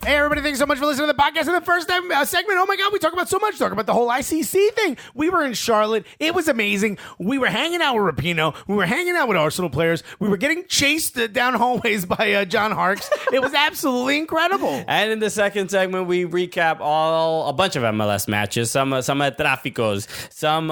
Hey, everybody, thanks so much for listening to the podcast. In the first time segment, oh my God, we talk about so much. Talk about the whole ICC thing. We were in Charlotte. It was amazing. We were hanging out with Rapinoe. We were hanging out with Arsenal players. We were getting chased down hallways by John Harkes. It was absolutely incredible. And in the second segment, we recap a bunch of MLS matches. Some tráficos, some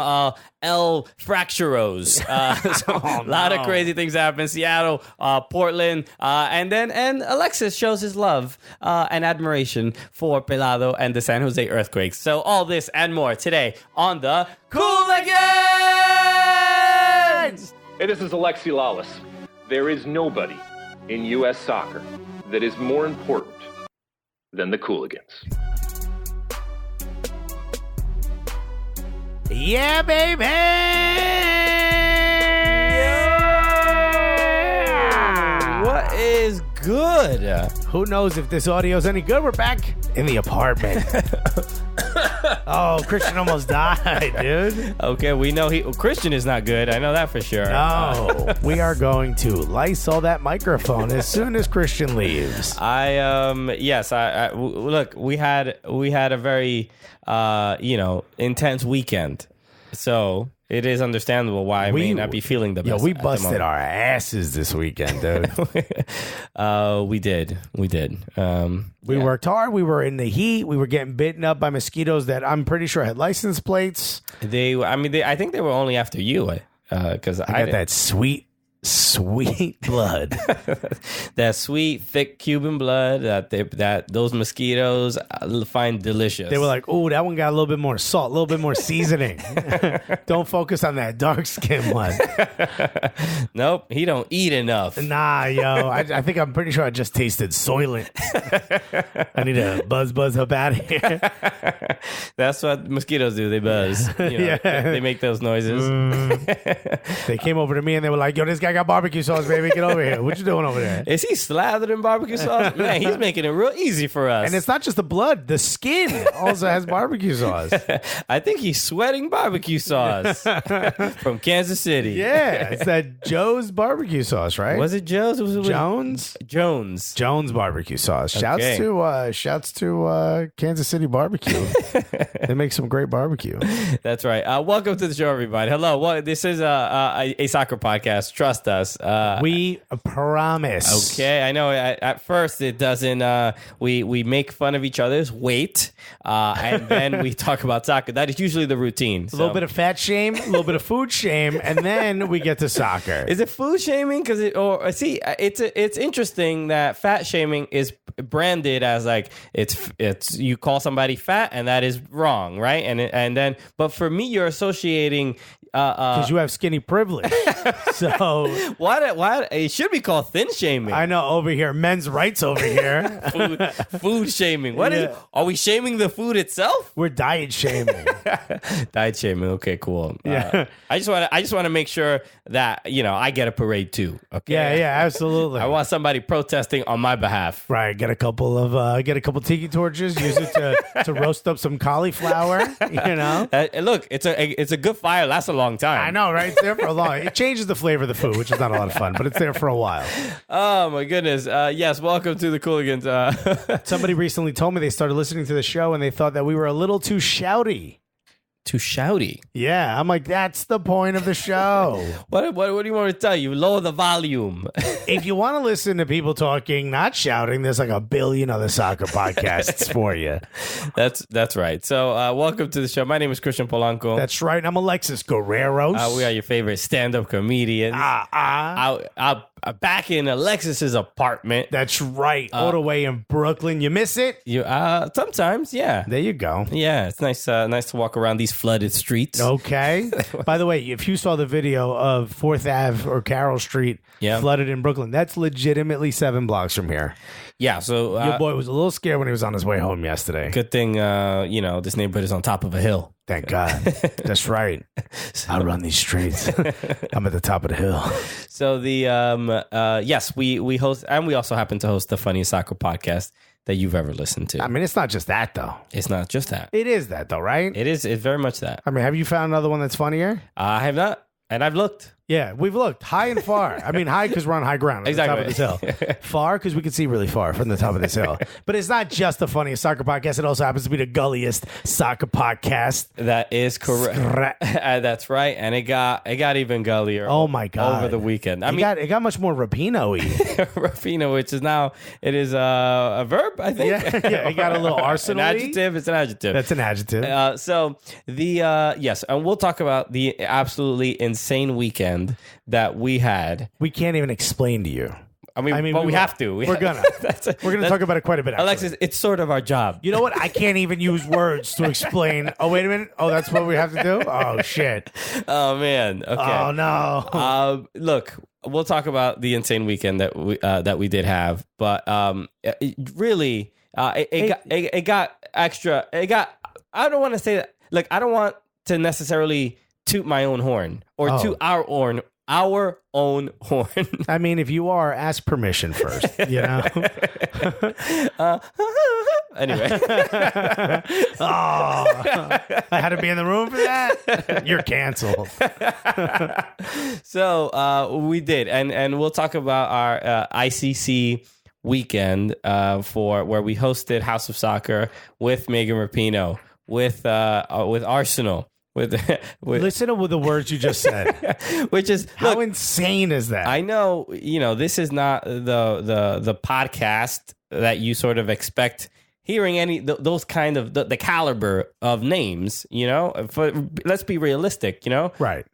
El Fracturos. A lot of crazy things happen. Seattle, Portland, and Alexis shows his love and admiration for Pelado and the San Jose Earthquakes. So all this and more today on the Cooligans! Hey, this is Alexi Lawless. There is nobody in U.S. soccer that is more important than the Cooligans. Yeah, baby! Yeah! What is good? Who knows if this audio is any good? We're back in the apartment. Oh, Christian almost died, dude. Okay, we know Christian is not good. I know that for sure. No, we are going to Lysol that microphone as soon as Christian leaves. Look, we had a very intense weekend, so it is understandable why I may not be feeling the best. We busted our asses this weekend, dude. We did. We worked hard. We were in the heat. We were getting bitten up by mosquitoes that I'm pretty sure had license plates. I think they were only after you, because I got that sweet blood. That sweet, thick Cuban blood that those mosquitoes find delicious. They were like, "Oh, that one got a little bit more salt, a little bit more seasoning." Don't focus on that dark skin one. Nope, he don't eat enough. Nah, yo, I'm pretty sure I just tasted Soylent. I need to buzz up out of here. That's what mosquitoes do. They buzz. They make those noises. They came over to me and they were like, "Yo, this guy got barbecue sauce, baby. Get over here. What you doing over there?" Is he slathered in barbecue sauce? Man, he's making it real easy for us. And it's not just the blood. The skin also has barbecue sauce. I think he's sweating barbecue sauce from Kansas City. Yeah, it's that Joe's barbecue sauce, right? Was it Joe's? Was it Jones? Jones barbecue sauce. Okay. Shouts to Kansas City barbecue. They make some great barbecue. That's right. Welcome to the show, everybody. Hello. This is a soccer podcast. Trust us. We promise. Okay, I know at first it doesn't, we make fun of each other's weight, and then we talk about soccer. That is usually the routine. A little bit of fat shame, a little bit of food shame, and then we get to soccer. Is it food shaming? It's interesting that fat shaming is branded as like, it's you call somebody fat and that is wrong, right? And then, but for me, you're associating because you have skinny privilege. So why it should be called thin shaming. I know, over here, men's rights over here. food shaming. What is? Are we shaming the food itself? We're diet shaming. Diet shaming. Okay, cool. Yeah. I just want to make sure that I get a parade too. Okay. Yeah, absolutely. I want somebody protesting on my behalf. Right. Get a couple tiki torches. Use it to roast up some cauliflower. Look, it's a good fire. Lasts a long time. I know, right? It's there for a long. It changes the flavor of the food, which is not a lot of fun, but it's there for a while. Oh my goodness. Yes, welcome to the Cooligans. Somebody recently told me they started listening to the show and they thought that we were a little too shouty. Too shouty. Yeah, I'm like, that's the point of the show. What do you want me to tell you? Lower the volume. If you want to listen to people talking, not shouting, there's like a billion other soccer podcasts for you. That's right. So welcome to the show. My name is Christian Polanco. That's right. I'm Alexis Guerreros. We are your favorite stand-up comedians. Back in Alexis's apartment. That's right. All the way in Brooklyn. You miss it? Sometimes, yeah. There you go. Yeah, it's nice to walk around these flooded streets. Okay. By the way, if you saw the video of 4th Ave or Carroll Street flooded in Brooklyn, that's legitimately 7 blocks from here. Yeah, so your boy was a little scared when he was on his way home yesterday. Good thing, this neighborhood is on top of a hill. Thank God. That's right. I run these streets. I'm at the top of the hill. So we host, and we also happen to host the funniest soccer podcast that you've ever listened to. I mean, it's not just that, though. It's not just that. It is that, though, right? It is. It's very much that. I mean, have you found another one that's funnier? I have not, and I've looked. Yeah, we've looked high and far. I mean, high because we're on high ground at the top of this hill. Far because we can see really far from the top of this hill. But it's not just the funniest soccer podcast. It also happens to be the gulliest soccer podcast. That is correct. That's right. And it got even gullier. Oh my God. Over the weekend. It got much more Rapinoe-y. Rapinoe, which is now, it is a verb, I think. Yeah, it got a little Arsenal. An adjective. It's an adjective. That's an adjective. Yes, and we'll talk about the absolutely insane weekend that we had. We can't even explain to you. I mean, but we have to. We're gonna talk about it quite a bit. Actually. Alexis, it's sort of our job. You know what? I can't even use words to explain. Oh, wait a minute. Oh, that's what we have to do? Oh, shit. Oh, man. Okay. Oh, no. Look, we'll talk about the insane weekend that we did have, but it really it got extra. It got. I don't want to say that. Look, I don't want to necessarily toot my own horn or toot our own horn. I mean, if you are, ask permission first, you know? Anyway. I had to be in the room for that? You're canceled. So we did. And we'll talk about our ICC weekend for where we hosted House of Soccer with Megan Rapinoe, with Arsenal. Listen to the words you just said. Which is how insane is that? I know, this is not the podcast that you sort of expect hearing those kind of the caliber of names, let's be realistic, Right.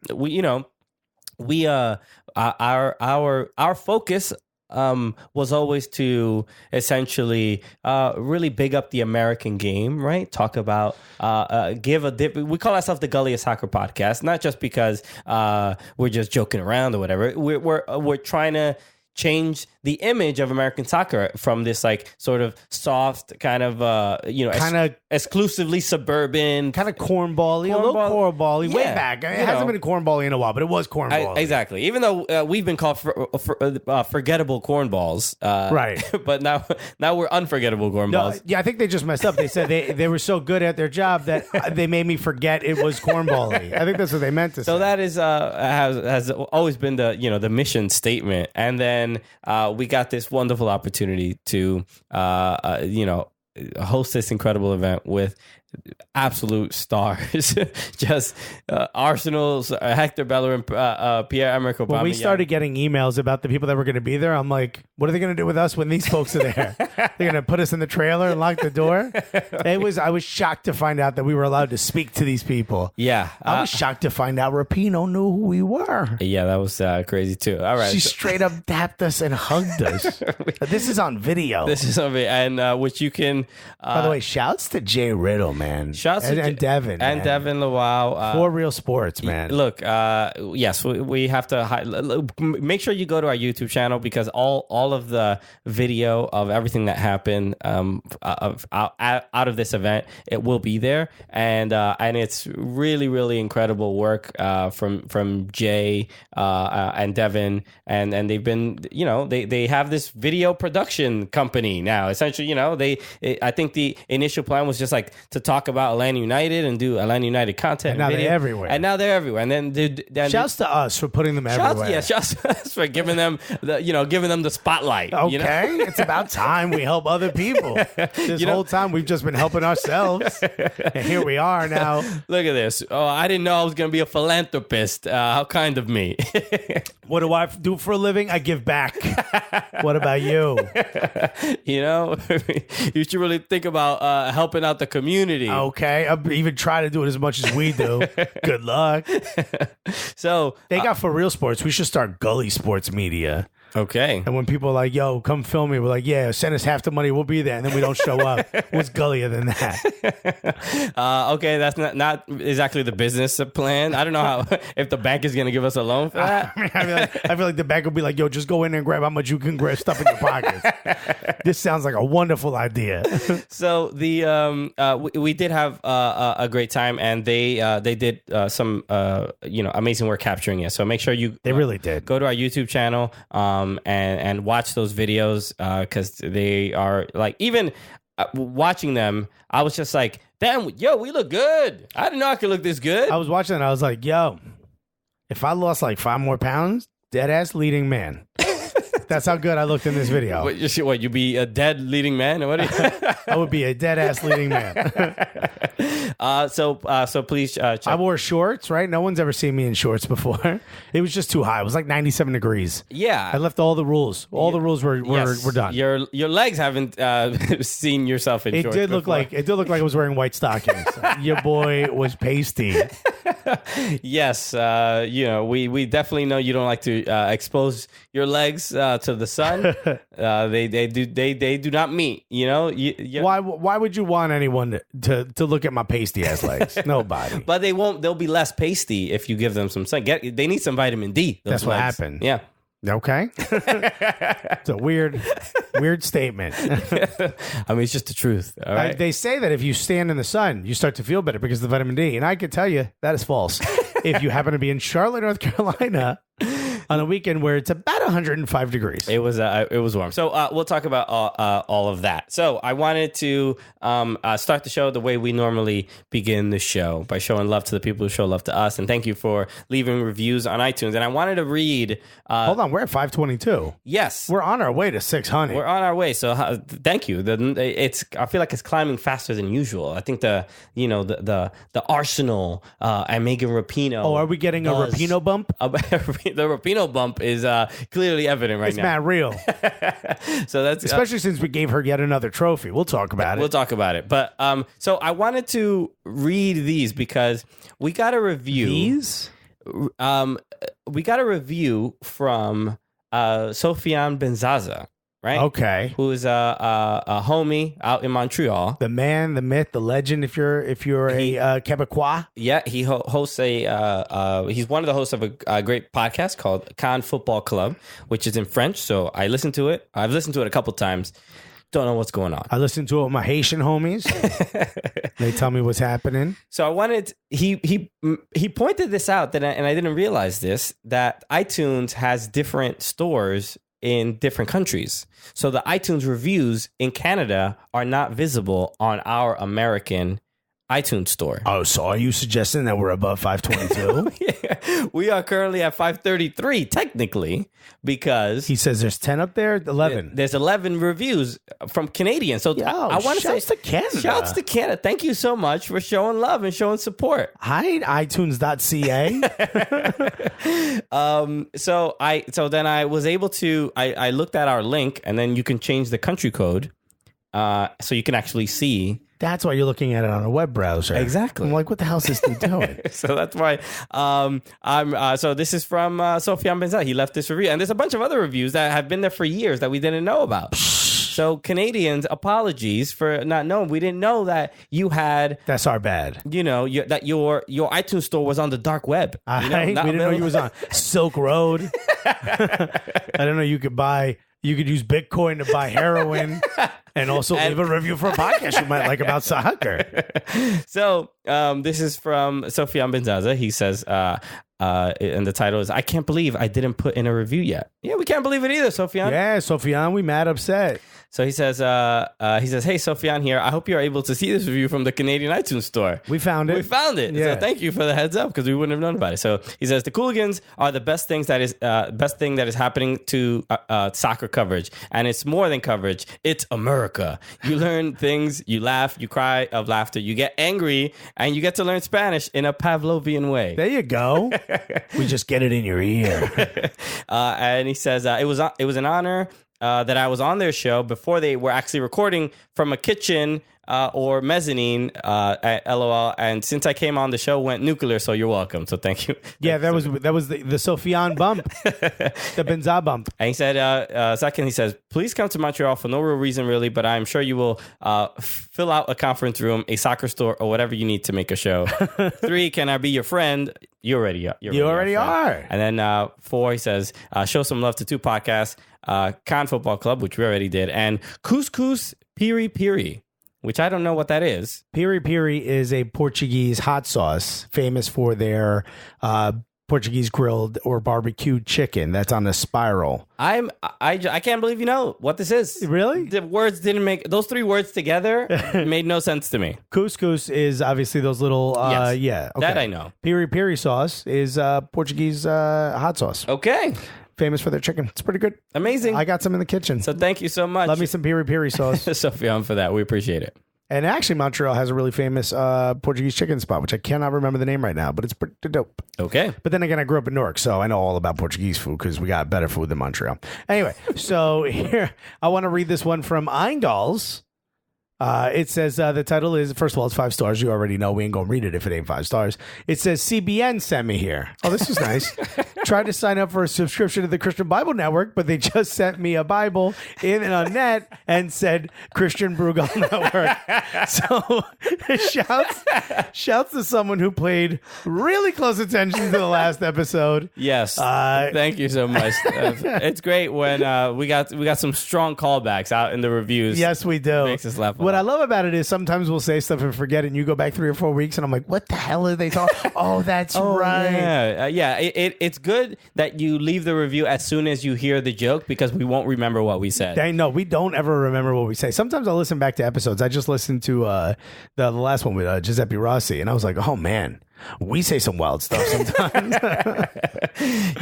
Our focus was always to essentially really big up the American game, right? Talk about we call ourselves the Gulliest Soccer Podcast, not just because we're just joking around or whatever. We're trying to change the image of American soccer from this like sort of soft kind of kind of exclusively suburban, kind of cornbally, a little cornbally. Way back, it hasn't been cornbally in a while, but it was cornbally. Exactly. Even though we've been called forgettable cornballs, right? But now we're unforgettable cornballs. No, I think they just messed up. They said they were so good at their job that they made me forget it was cornbally. I think that's what they meant to say. So that is has always been the mission statement, and then we got this wonderful opportunity to host this incredible event with absolute stars. Just Arsenal's Hector Bellerin, Pierre-Emerick Aubameyang. When we started getting emails about the people that were going to be there, I'm like, what are they going to do with us when these folks are there? They're going to put us in the trailer and lock the door? I was shocked to find out that we were allowed to speak to these people. Yeah. I was shocked to find out Rapinoe knew who we were. Yeah, that was crazy too. All right. She straight up dapped us and hugged us. This is on video. And which you can... By the way, shouts to Jay Riddle, man. Shouts to Devin. And Devin Lawal. For Real Sports, man. Look, yes, we have to make sure you go to our YouTube channel because all of the video of everything that happened out of this event, it will be there. And it's really, really incredible work from Jay and Devin. And they've been, they have this video production company now. Essentially, I think the initial plan was just like to talk about Atlanta United and do Atlanta United content. And now they're everywhere. And then shouts to us for putting them everywhere. Shouts to us for giving them the spotlight. Okay, it's about time we help other people. This whole time we've just been helping ourselves, and here we are now. Look at this. Oh, I didn't know I was going to be a philanthropist. How kind of me. What do I do for a living? I give back. What about you? You should really think about helping out the community. Okay, I'll even try to do it as much as we do. Good luck. So they got For Real Sports. We should start Gully Sports Media. Okay. And when people are like, yo, come film me, we're like, yeah, send us half the money, we'll be there. And then we don't show up. What's gullier than that? Okay, that's not exactly the business plan. I don't know if the bank is going to give us a loan for that. I feel like the bank will be like, yo, just go in there and grab how much you can grab stuff in your pockets. This sounds like a wonderful idea. So we did have a great time, and they did some amazing work capturing it. So make sure they really did go to our YouTube channel and watch those videos because they are like, even watching them, I was just like, damn, yo, we look good. I didn't know I could look this good. I was watching it, I was like, yo, If I lost like 5 more pounds, dead ass leading man. That's how good I looked in this video. What, you be a dead leading man? Or what? I would be a dead ass leading man. So please check. I wore shorts, right? No one's ever seen me in shorts before. It was just too high. It was like 97 degrees. Yeah. I left all the rules. All the rules were done. Your legs haven't seen yourself in shorts. It did look like I was wearing white stockings. Your boy was pasty. Yes, we definitely know you don't like to expose your legs to the sun. They do not meet. Why would you want anyone to look at my pasty ass legs? Nobody. But they won't. They'll be less pasty if you give them some sun. They need some vitamin D. That's what happened. Yeah. Okay. It's a weird statement. I mean, it's just the truth. All right. They say that if you stand in the sun, you start to feel better because of the vitamin D. And I can tell you that is false. If you happen to be in Charlotte, North Carolina on a weekend where it's about 105 degrees. It was warm. So we'll talk about all of that. So I wanted to start the show the way we normally begin the show, by showing love to the people who show love to us. And thank you for leaving reviews on iTunes. And I wanted to read... Hold on, we're at 522. Yes. We're on our way to 600. We're on our way. So thank you. I feel like it's climbing faster than usual. I think the Arsenal and Megan Rapinoe... Oh, are we getting a Rapinoe bump? The Rapinoe bump is clearly evident right now. It's mad real. So that's especially since we gave her yet another trophy. We'll talk about it. We'll talk about it. But so I wanted to read these because we got a review. These? We got a review from Sofiane Benzaza. Right? Okay. Who is a homie out in Montreal. The man, the myth, the legend. If you're a Quebecois. Yeah, he hosts he's one of the hosts of a great podcast called Cannes Football Club, which is in French. So I listened to it. I've listened to it a couple times. Don't know what's going on. I listened to it with my Haitian homies. They tell me what's happening. So I wanted he pointed this out and I didn't realize this, that iTunes has different stores in different countries. So the iTunes reviews in Canada are not visible on our American iTunes store. Oh, so are you suggesting that we're above 522? Yeah, we are currently at 533 technically, because he says there's 10 up there, 11. There's 11 reviews from Canadians. So I want to say shouts to Canada. Shouts to Canada. Thank you so much for showing love and showing support. Hi, iTunes.ca. So then I was able to I looked at our link, and then you can change the country code so you can actually see. That's why you're looking at it on a web browser. Exactly. I'm like, what the hell is this dude doing? So that's why so this is from Sofiane Benzaza. He left this review, and there's a bunch of other reviews that have been there for years that we didn't know about. So Canadians, apologies for not knowing. We didn't know that you had. That's our bad. That your iTunes store was on the dark web. We didn't know you was on Silk Road. I didn't know you could use Bitcoin to buy heroin and also leave a review for a podcast you might like about soccer. So this is from Sofiane Benzaza. He says, and the title is, I can't believe I didn't put in a review yet. Yeah, we can't believe it either, Sofiane. Yeah, Sofiane, we mad upset. So he says, hey, Sofiane here. I hope you're able to see this review from the Canadian iTunes store. We found it. Yeah. So thank you for the heads up, because we wouldn't have known about it. So he says, the Cooligans are the best thing that is happening to soccer coverage. And it's more than coverage. It's America. You learn things, you laugh, you cry of laughter, you get angry, and you get to learn Spanish in a Pavlovian way. There you go. We just get it in your ear. And he says, it was an honor that I was on their show before they were actually recording from a kitchen or mezzanine at LOL. And since I came on, the show went nuclear. So you're welcome. So thank you. Yeah, that was the Sofiane bump, the Benza bump. And he said, second, he says, please come to Montreal for no real reason, really, but I'm sure you will fill out a conference room, a soccer store, or whatever you need to make a show. 3, can I be your friend? You already are. And then 4, he says, show some love to 2 podcasts, Cannes Football Club, which we already did, and Couscous Piri Piri, which I don't know what that is. Piri Piri is a Portuguese hot sauce famous for their Portuguese grilled or barbecued chicken that's on a spiral. I can't believe you know what this is. Really? The words didn't make those three words together made no sense to me. Couscous is obviously those little Yes. yeah. Okay. That I know. Piri piri sauce is Portuguese hot sauce. Okay. Famous for their chicken. It's pretty good. Amazing. I got some in the kitchen. So thank you so much. Love me some piri piri sauce. Sofian, for that. We appreciate it. And actually, Montreal has a really famous Portuguese chicken spot, which I cannot remember the name right now, but it's pretty dope. Okay. But then again, I grew up in Newark, so I know all about Portuguese food because we got better food than Montreal. Anyway, so here, I want to read this one from Eingals. It says the title is, first of all, it's 5 stars. You already know we ain't going to read it if it ain't 5 stars. It says CBN sent me here. Oh, this is nice. Tried to sign up for a subscription to the Christian Bible Network, but they just sent me a Bible in a net and said Christian Brugal Network. So shouts to someone who paid really close attention to the last episode. Yes. Thank you so much. It's great when we got some strong callbacks out in the reviews. Yes, we do. Makes us laugh. What I love about it is sometimes we'll say stuff and forget it, and you go back 3 or 4 weeks, and I'm like, what the hell are they talking? Oh, that's right. Yeah. It's good that you leave the review as soon as you hear the joke because we won't remember what we said. No, we don't ever remember what we say. Sometimes I'll listen back to episodes. I just listened to the last one with Giuseppe Rossi, and I was like, oh, man. We say some wild stuff sometimes.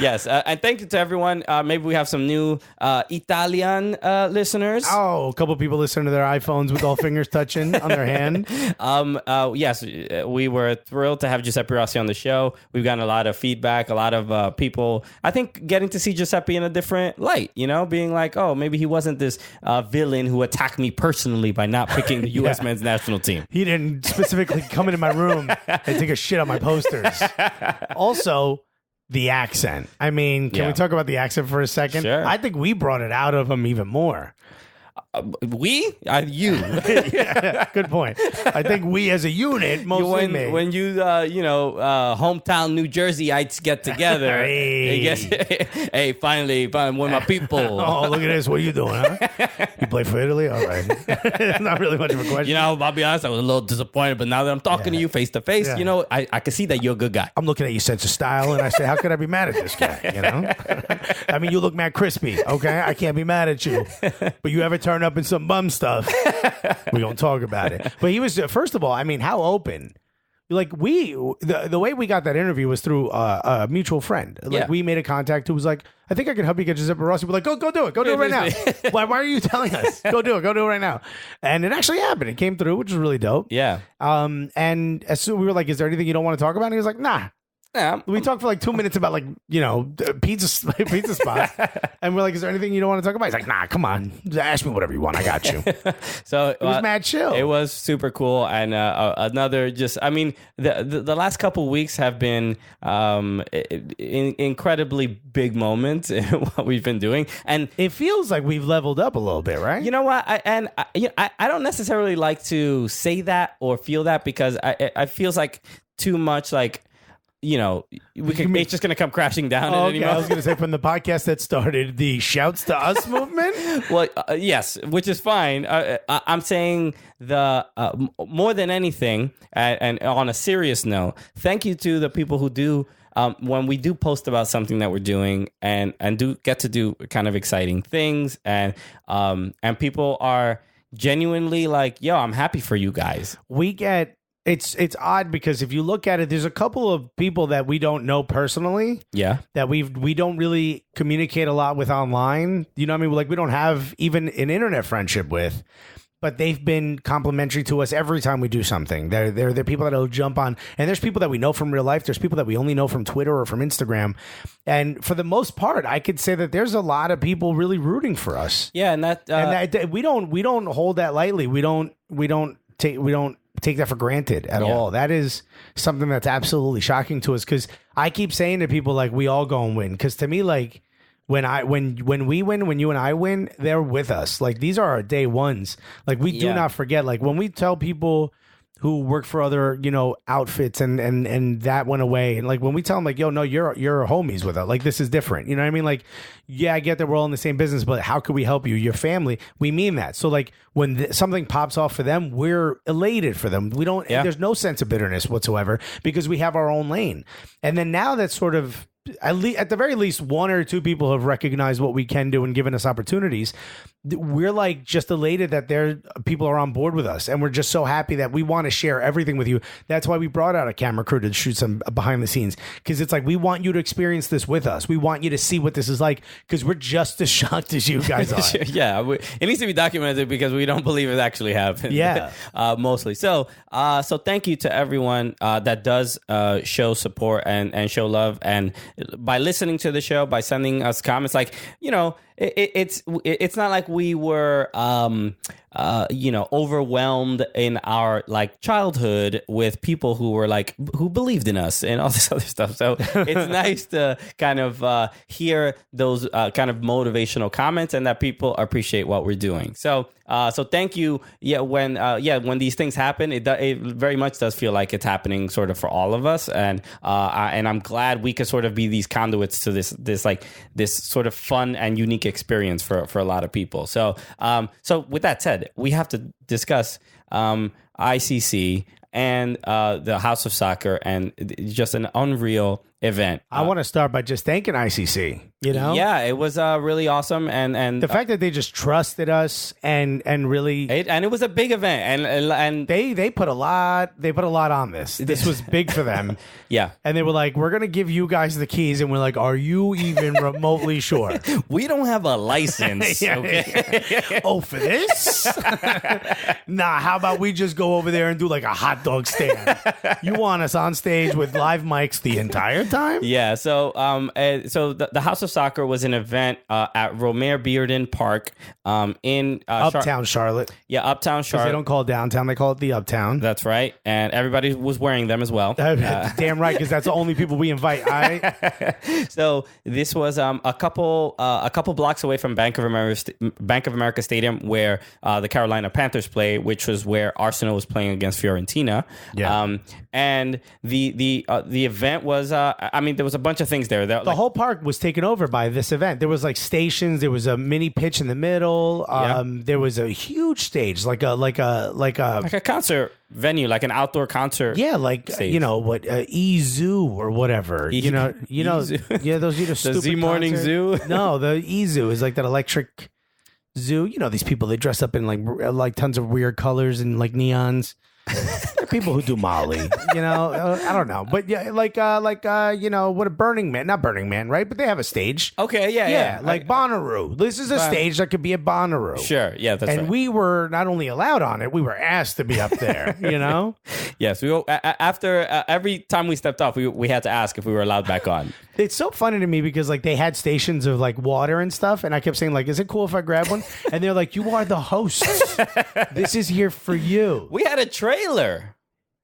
Yes. And thank you to everyone. Maybe we have some new Italian listeners. Oh, a couple people listening to their iPhones with all fingers touching on their hand. Yes, we were thrilled to have Giuseppe Rossi on the show. We've gotten a lot of feedback, a lot of people, I think, getting to see Giuseppe in a different light, being like, oh, maybe he wasn't this villain who attacked me personally by not picking the U.S. men's national team. He didn't specifically come into my room and take a shit on my posters. Also, the accent. I mean, can we talk about the accent for a second? Sure. I think we brought it out of him even more. You. Yeah, good point. I think we as a unit, mostly me. When you, hometown New Jerseyites get together. Hey, finally, with my people. Oh, look at this. What are you doing, huh? You play for Italy? All right. Not really much of a question. I'll be honest, I was a little disappointed, but now that I'm talking to you face to face, I can see that you're a good guy. I'm looking at your sense of style, and I say, how could I be mad at this guy, I mean, you look mad crispy, okay? I can't be mad at you. But you ever turn up in some bum stuff, we're going to talk about it. But he was, first of all, I mean, how open. Like the way we got that interview was through a mutual friend. Like we made a contact who was like, I think I can help you get Giuseppe Rossi. We're like, go do it. Go do it right now. Why are you telling us? Go do it. Go do it right now. And it actually happened. It came through, which was really dope. Yeah. And as soon we were like, is there anything you don't want to talk about? And he was like, nah. Yeah, we talked for like 2 minutes about pizza spots, and we're like, "Is there anything you don't want to talk about?" He's like, "Nah, come on, ask me whatever you want. I got you." So it was mad chill. It was super cool, and another the last couple weeks have been incredibly big moments in what we've been doing, and it feels like we've leveled up a little bit, right? You know what? I don't necessarily like to say that or feel that because I feels like too much like. It's just going to come crashing down. Oh, okay. I was going to say from the podcast that started the Shouts to Us movement. Well, yes, which is fine. I'm saying the more than anything, and on a serious note, thank you to the people who do. When we do post about something that we're doing and do get to do kind of exciting things, and people are genuinely like, "Yo, I'm happy for you guys." We get. It's odd because if you look at it, there's a couple of people that we don't know personally. Yeah. That we don't really communicate a lot with online. You know what I mean? Like we don't have even an internet friendship with, but they've been complimentary to us every time we do something. They're people that'll jump on, and there's people that we know from real life. There's people that we only know from Twitter or from Instagram. And for the most part, I could say that there's a lot of people really rooting for us. Yeah. And that we don't hold that lightly. We don't take that for granted at all. That is something that's absolutely shocking to us because I keep saying to people like we all go and win because to me like when we win, when you and I win, they're with us. Like these are our day ones. Like we do not forget. Like when we tell people who work for other, outfits and that went away. And like when we tell them like, yo, no, you're homies with us. Like this is different. You know what I mean? Like, yeah, I get that we're all in the same business, but how could we help you? Your family. We mean that. So like when something pops off for them, we're elated for them. We don't, there's no sense of bitterness whatsoever because we have our own lane. And then now that's sort of, at the very least, one or two people have recognized what we can do and given us opportunities. We're like just elated that people are on board with us, and we're just so happy that we want to share everything with you. That's why we brought out a camera crew to shoot some behind the scenes, because it's like we want you to experience this with us. We want you to see what this is like, because we're just as shocked as you guys are. Yeah, it needs to be documented because we don't believe it actually happened. Yeah, mostly. So thank you to everyone that does show support and show love, and by listening to the show, by sending us comments, like it's not like we were overwhelmed in our like childhood with people who believed in us and all this other stuff. So it's nice to kind of hear those kind of motivational comments and that people appreciate what we're doing. So thank you. Yeah, when these things happen, it very much does feel like it's happening sort of for all of us, and I'm glad we could sort of be these conduits to this sort of fun and unique experience for a lot of people. So with that said, we have to discuss ICC and the House of Soccer, and just an unreal event. I want to start by just thanking ICC. Yeah, it was really awesome, and the fact that they just trusted us and really, and it was a big event, and they put a lot on this. This was big for them. Yeah, and they were like, "We're gonna give you guys the keys," and we're like, "Are you even remotely sure? We don't have a license." Okay. Oh, for this? Nah. How about we just go over there and do like a hot dog stand? You want us on stage with live mics the entire time? Yeah. So the House of Soccer was an event at Romare Bearden Park in Uptown Charlotte. Yeah, Uptown Charlotte. They don't call it downtown; they call it the Uptown. That's right, and everybody was wearing them as well. Damn right, because that's the only people we invite. So this was a couple blocks away from Bank of America Stadium, where the Carolina Panthers play, which was where Arsenal was playing against Fiorentina. Yeah. And the event was there was a bunch of things there. The whole park was taken over by this event. There was like stations. There was a mini pitch in the middle. There was a huge stage, like a concert venue, like an outdoor concert. Yeah, like stage. E-Zoo or whatever. Yeah, those the stupid Z Morning concert. Zoo. No, the E-Zoo is like that electric zoo. These people, they dress up in like tons of weird colors and like neons. They're people who do Molly, I don't know, but yeah, what a Burning Man, not Burning Man, right? But they have a stage. Okay, yeah. Like Bonnaroo. This is a stage that could be at Bonnaroo. Sure, yeah, that's right. And we were not only allowed on it, we were asked to be up there. Yes, after every time we stepped off, we had to ask if we were allowed back on. It's so funny to me because like they had stations of like water and stuff, and I kept saying like, "Is it cool if I grab one?" And they're like, "You are the hosts. This is here for you." We had a trailer.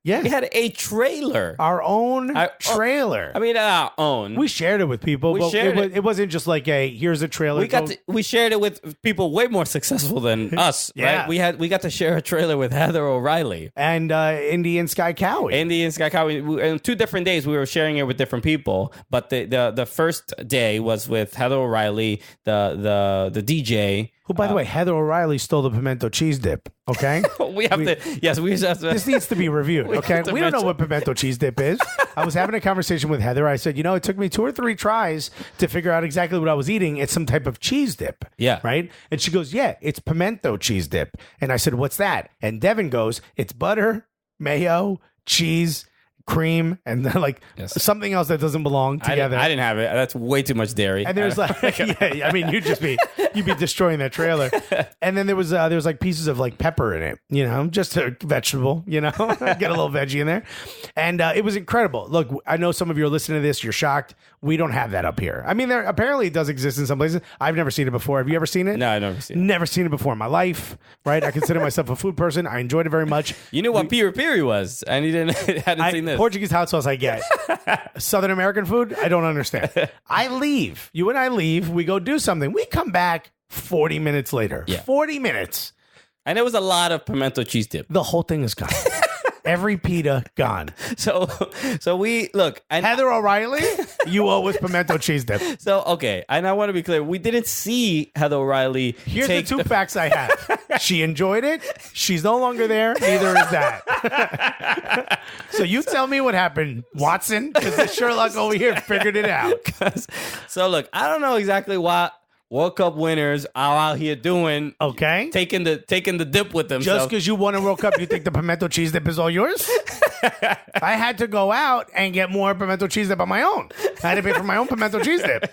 Yeah. We had a trailer. Our own trailer. Our own. We shared it with people. It wasn't just like here's a trailer. We shared it with people way more successful than us. Yeah. Right? We got to share a trailer with Heather O'Reilly. And Indian Sky Cowie. In 2 different days, we were sharing it with different people. But the first day was with Heather O'Reilly, the DJ. Who, by the way, Heather O'Reilly stole the pimento cheese dip. Okay, we have to. This needs to be reviewed. Okay, we don't know what pimento cheese dip is. I was having a conversation with Heather. I said, it took me 2 or 3 tries to figure out exactly what I was eating. It's some type of cheese dip. Yeah, right. And she goes, "Yeah, it's pimento cheese dip." And I said, "What's that?" And Devin goes, "It's butter, mayo, cheese, cream, and then something else that doesn't belong together." I didn't have it. That's way too much dairy. And there's you'd be destroying that trailer. And then there was like pieces of like pepper in it, just a vegetable, get a little veggie in there. And it was incredible. Look, I know some of you are listening to this. You're shocked. We don't have that up here. I mean, there apparently it does exist in some places. I've never seen it before. Have you ever seen it? No, I've never seen it. Never seen it before in my life. Right? I consider myself a food person. I enjoyed it very much. You knew what piri was, and you hadn't seen this. Portuguese hot sauce I get. Southern American food, I don't understand. I leave. You and I leave. We go do something. We come back 40 minutes later. Yeah. 40 minutes. And there was a lot of pimento cheese dip. The whole thing is gone. Every pita gone. So we look and Heather O'Reilly, you owe us pimento cheese dip. so okay, and I want to be clear, we didn't see Heather O'Reilly. Here's take the two facts I have. She enjoyed it. She's no longer there. Neither is that. So you tell me what happened, Watson, because the Sherlock over here figured it out. So look, I don't know exactly what World Cup winners are out here doing. Okay. Taking the dip with them. Just because you won a World Cup, you think the pimento cheese dip is all yours? I had to go out and get more pimento cheese dip on my own. I had to pay for my own pimento cheese dip.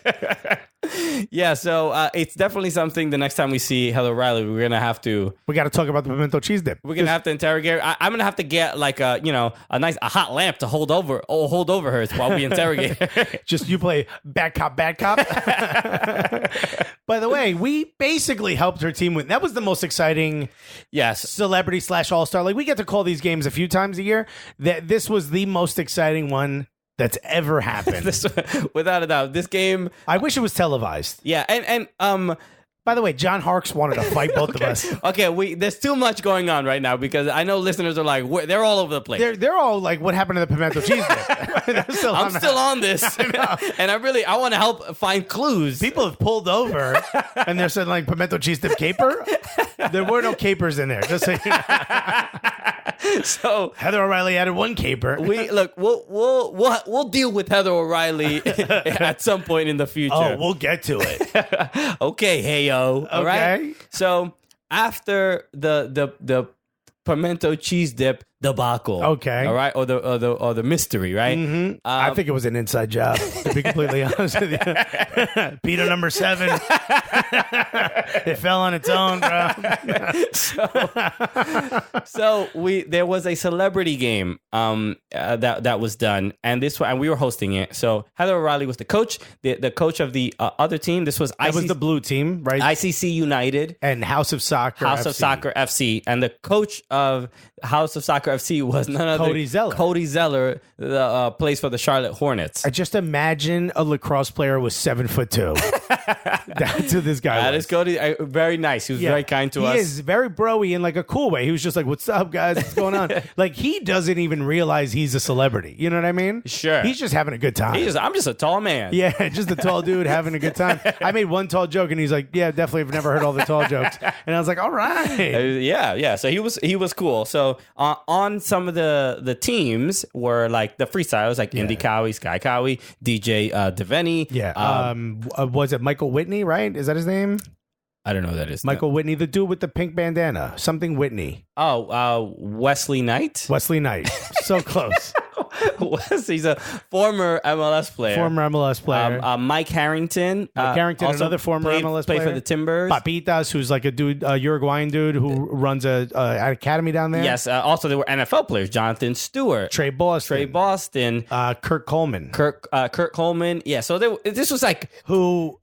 Yeah, so it's definitely something the next time we see Heather O'Reilly, we're going to have to... We got to talk about the pimento cheese dip. We're going to have to interrogate her. I'm going to have to get like a hot lamp to hold over her while we interrogate her. Just you play bad cop, bad cop. By the way, we basically helped her team win. That was the most exciting celebrity / all-star. Like, we get to call these games a few times a year. This was the most exciting one that's ever happened. Without a doubt. This game... I wish it was televised. Yeah, and by the way, John Harkes wanted to fight both of us. Okay, there's too much going on right now because I know listeners are like, they're all over the place. They're all like, what happened to the pimento cheese dip? I'm still on this. And I want to help find clues. People have pulled over and they're saying like pimento cheese dip caper. There were no capers in there. Just so you know. So Heather O'Reilly added one caper. We'll deal with Heather O'Reilly at some point in the future. Oh, we'll get to it. Okay, heyo. All right. So after the pimento cheese dip debacle. Okay. All right. Or the mystery, right? Mm-hmm. I think it was an inside job, to be completely honest with you. Pita number 7. It fell on its own, bro. So there was a celebrity game that was done, and we were hosting it. So Heather O'Reilly was the coach. The coach of the other team. This was That was the blue team, right? ICC United and House of Soccer FC. And the coach of House of Soccer FC was none other Cody Zeller. Cody Zeller, the plays for the Charlotte Hornets. I just imagine a lacrosse player was 7'2". That's who this guy was. That is Cody. Very nice. He was very kind to us. He is very broy in like a cool way. He was just like, "What's up, guys? What's going on?" Like he doesn't even realize he's a celebrity. You know what I mean? Sure. He's just having a good time. I'm just a tall man. Yeah, just a tall dude having a good time. I made one tall joke, and he's like, "Yeah, definitely. I've never heard all the tall jokes." And I was like, "All right." Yeah. So he was cool. So on some of the teams were like the freestylers, like Indy Cowie, Sky Cowie, DJ Devaney. Yeah. Was it Michael Whitney? Right? Is that his name? I don't know who that is. Michael Whitney, the dude with the pink bandana. Something Whitney. Oh, Wesley Knight. Wesley Knight. So close. He's a former MLS player. Mike Harrington. Another former MLS player. Played for the Timbers. Papitas, who's like a dude, Uruguayan dude who runs an academy down there. Yes. Also, there were NFL players. Jonathan Stewart. Trey Boston. Kurt Coleman. Kurt Coleman. Yeah. So this was like who.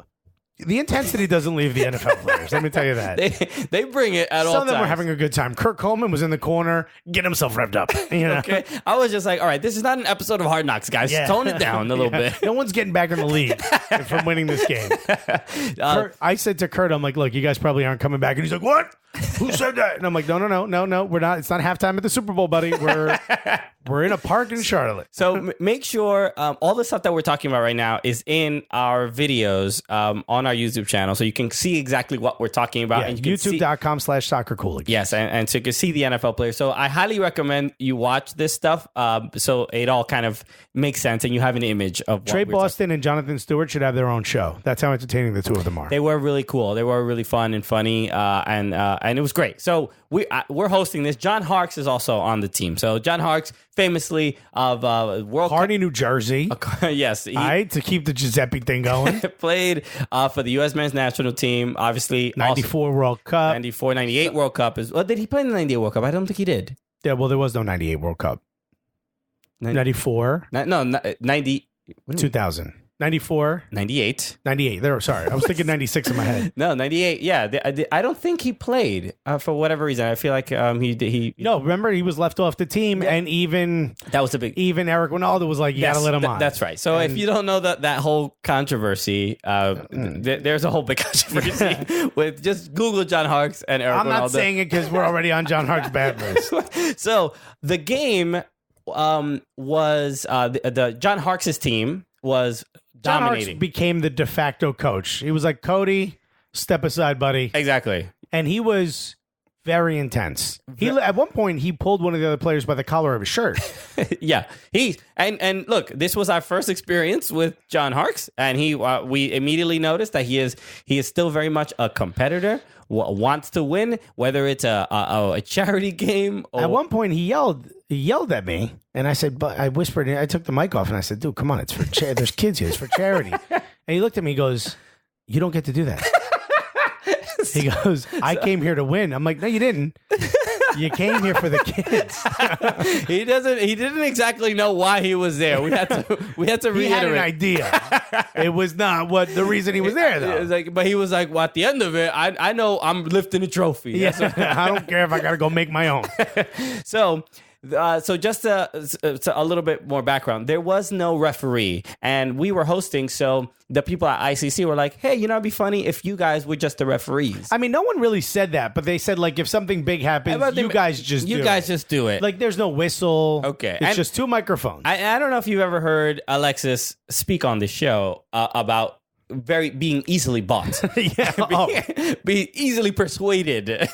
The intensity doesn't leave the NFL players. Let me tell you that. They bring it at all times. Some of them were having a good time. Kurt Coleman was in the corner, getting himself revved up. You know? Okay. I was just like, all right, this is not an episode of Hard Knocks, guys. Yeah. Tone it down a little bit. No one's getting back in the league from winning this game. I said to Kurt, I'm like, look, you guys probably aren't coming back. And he's like, what? Who said that? And I'm like, no, we're not. It's not halftime at the Super Bowl, buddy. We're in a park in Charlotte. So make sure all the stuff that we're talking about right now is in our videos on our YouTube channel, so you can see exactly what we're talking about. Yeah, and YouTube.com/soccercooligans. Yes, and so you can see the NFL players. So I highly recommend you watch this stuff, so it all kind of makes sense and you have an image of what Trey Boston and Jonathan Stewart should have their own show. That's how entertaining the two of them are. They were really cool. They were really fun and funny, and it was great. So we're hosting this. John Harkes is also on the team. So John Harkes, famously of World Kearney, New Jersey. Yes. To keep the Giuseppe thing going. Played for the U.S. men's national team, obviously. 94 World Cup. 94, 98 World Cup. Did he play in the 98 World Cup? I don't think he did. Yeah, well, there was no 98 World Cup. 94. 90. 2000. 94, 98. 98. Sorry, I was thinking 96 in my head. No, 98. Yeah, I don't think he played for whatever reason. I feel like he. No, remember he was left off the team, and even that was a big. Even Eric Ronaldo was like, "You gotta let him on." That's right. So if you don't know that whole controversy, there's a whole big controversy with just Google John Harkes and Eric Ronaldo. I'm not saying it because we're already on John Harkes' bad list. So the game was the John Harkes' team was John dominating. Harkes became the de facto coach. He was like, Cody, step aside, buddy. Exactly. And he was very intense. At one point, he pulled one of the other players by the collar of his shirt. Yeah. And look, this was our first experience with John Harkes, and we immediately noticed that he is still very much a competitor, wants to win, whether it's a charity game or... At one point, he yelled at me, and I said, but I whispered, I took the mic off, and I said, dude, come on, it's for there's kids here, it's for charity. And he looked at me, he goes, you don't get to do that. He goes, I came here to win. I'm like, no, you didn't. You came here for the kids. He didn't exactly know why he was there. We had to reiterate. He had an idea. It was not the reason he was there, though. It was like, but he was like, well, at the end of it, I know I'm lifting a trophy. Yeah, I don't care if I got to go make my own. So just a little bit more background. There was no referee, and we were hosting, so the people at ICC were like, hey, it'd be funny if you guys were just the referees. I mean, no one really said that, but they said, like, if something big happens, you guys just do it. Like, there's no whistle. Okay. It's just two microphones. I don't know if you've ever heard Alexis speak on this show about being easily bought. Be easily persuaded.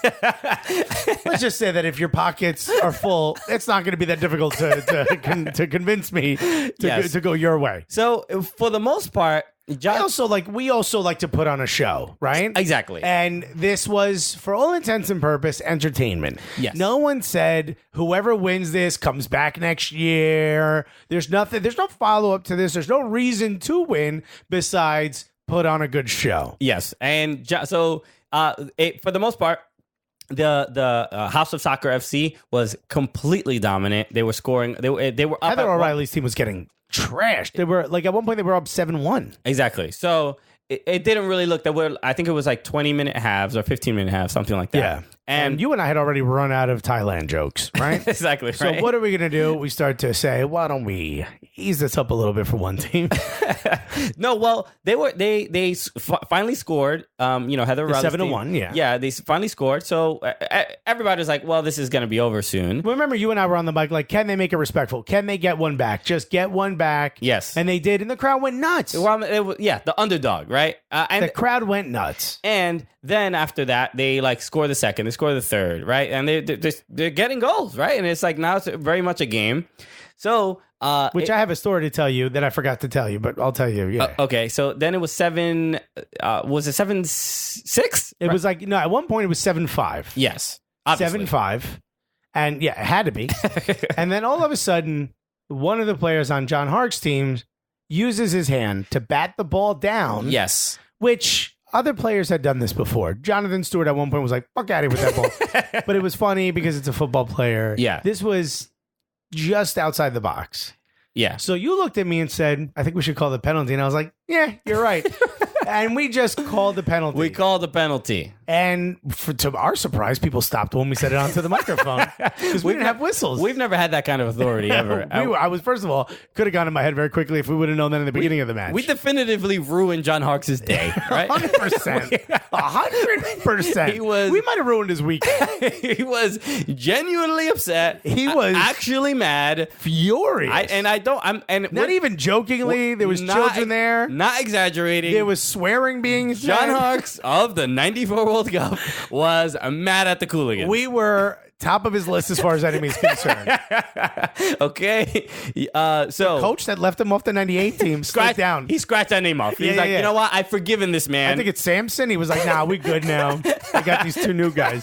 Let's just say that if your pockets are full, it's not going to be that difficult to convince me to go your way. So for the most part, we also like to put on a show, right? Exactly. And this was, for all intents and purpose, entertainment. Yes. No one said whoever wins this comes back next year. There's no follow-up to this. There's no reason to win besides put on a good show. Yes. And so for the most part, the House of Soccer FC was completely dominant. They were scoring. They were up. Heather O'Reilly's team was getting trashed. They were like, at one point they were up 7-1. Exactly. So it didn't really look that. I think it was like 20-minute halves or 15-minute halves, something like that. Yeah. And you and I had already run out of Thailand jokes, right? Exactly. So what are we going to do? We start to say, why don't we ease this up a little bit for one team? No, well, they finally scored. Heather O'Reilly's 7-1. Yeah. Yeah, they finally scored. So everybody's like, well, this is going to be over soon. Remember, you and I were on the mic like, can they make it respectful? Can they get one back? Just get one back. Yes. And they did, and the crowd went nuts. Well, the underdog, right? And the crowd went nuts. And then after that, they score the second, they score the third, right? And they're getting goals, right? And it's like now it's very much a game. So, I have a story to tell you that I forgot to tell you, but I'll tell you. Yeah. Okay. So then it was 7. Was it 7-6? It was like, no. At one point it was 7-5. Yes. Obviously. 7-5, and yeah, it had to be. And then all of a sudden, one of the players on John Harkes' team uses his hand to bat the ball down. Yes. Which other players had done this before. Jonathan Stewart at one point was like, fuck out of here with that ball. But it was funny because it's a football player. Yeah. This was just outside the box. Yeah. So you looked at me and said, I think we should call the penalty. And I was like, yeah, you're right. And we just called the penalty. We called the penalty. And to our surprise, people stopped when we said it onto the microphone because we didn't have whistles. We've never had that kind of authority ever. I was, first of all, could have gone in my head very quickly if we would have known that in the beginning of the match. We definitively ruined John Harkes' day, right? 100%. 100%. We might have ruined his weekend. He was genuinely upset. He was actually mad. Furious. Not even jokingly. There was children there. Not exaggerating. There was swearing being said. John Harkes of the 94 World Cup was mad at the Cooligans. We were top of his list as far as enemies concerned. Okay. So the coach that left him off the 98 team scratched down. He scratched that name off. He's like, you know what? I've forgiven this man. I think it's Samson. He was like, nah, we good now. I got these two new guys.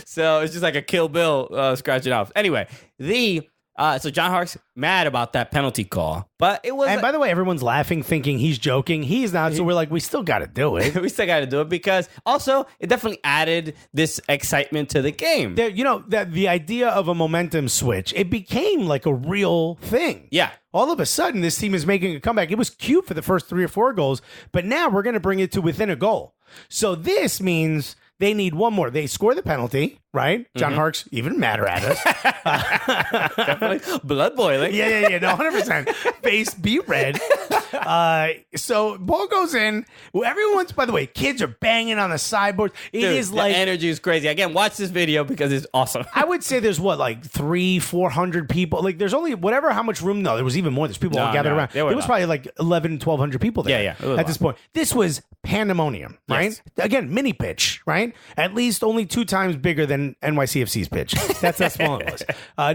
So it's just like a Kill Bill scratching off. Anyway, So John Harkes mad about that penalty call, but it was. And by the way, everyone's laughing, thinking he's joking. He's not. So we're like, we still got to do it. we still got to do it because also it definitely added this excitement to the game. That the idea of a momentum switch, it became like a real thing. Yeah. All of a sudden, this team is making a comeback. It was cute for the first 3 or 4 goals, but now we're going to bring it to within a goal. So this means they need one more. They score the penalty, right? John Harkes even madder at us. Definitely blood boiling. Yeah, no, 100%. Face beet red. So ball goes in. Well, everyone's, by the way, kids are banging on the sideboard. It Dude, is like the energy is crazy. Again, watch this video because it's awesome. I would say there's like 300-400 people. Like there's only how much room. No, there was even more. There's people all gathered around. There was probably like 1,100-1,200 people there. Yeah. At this point, this was pandemonium, right? Yes. Again, mini pitch, right? At least only 2 times bigger than NYCFC's pitch. That's how small it was.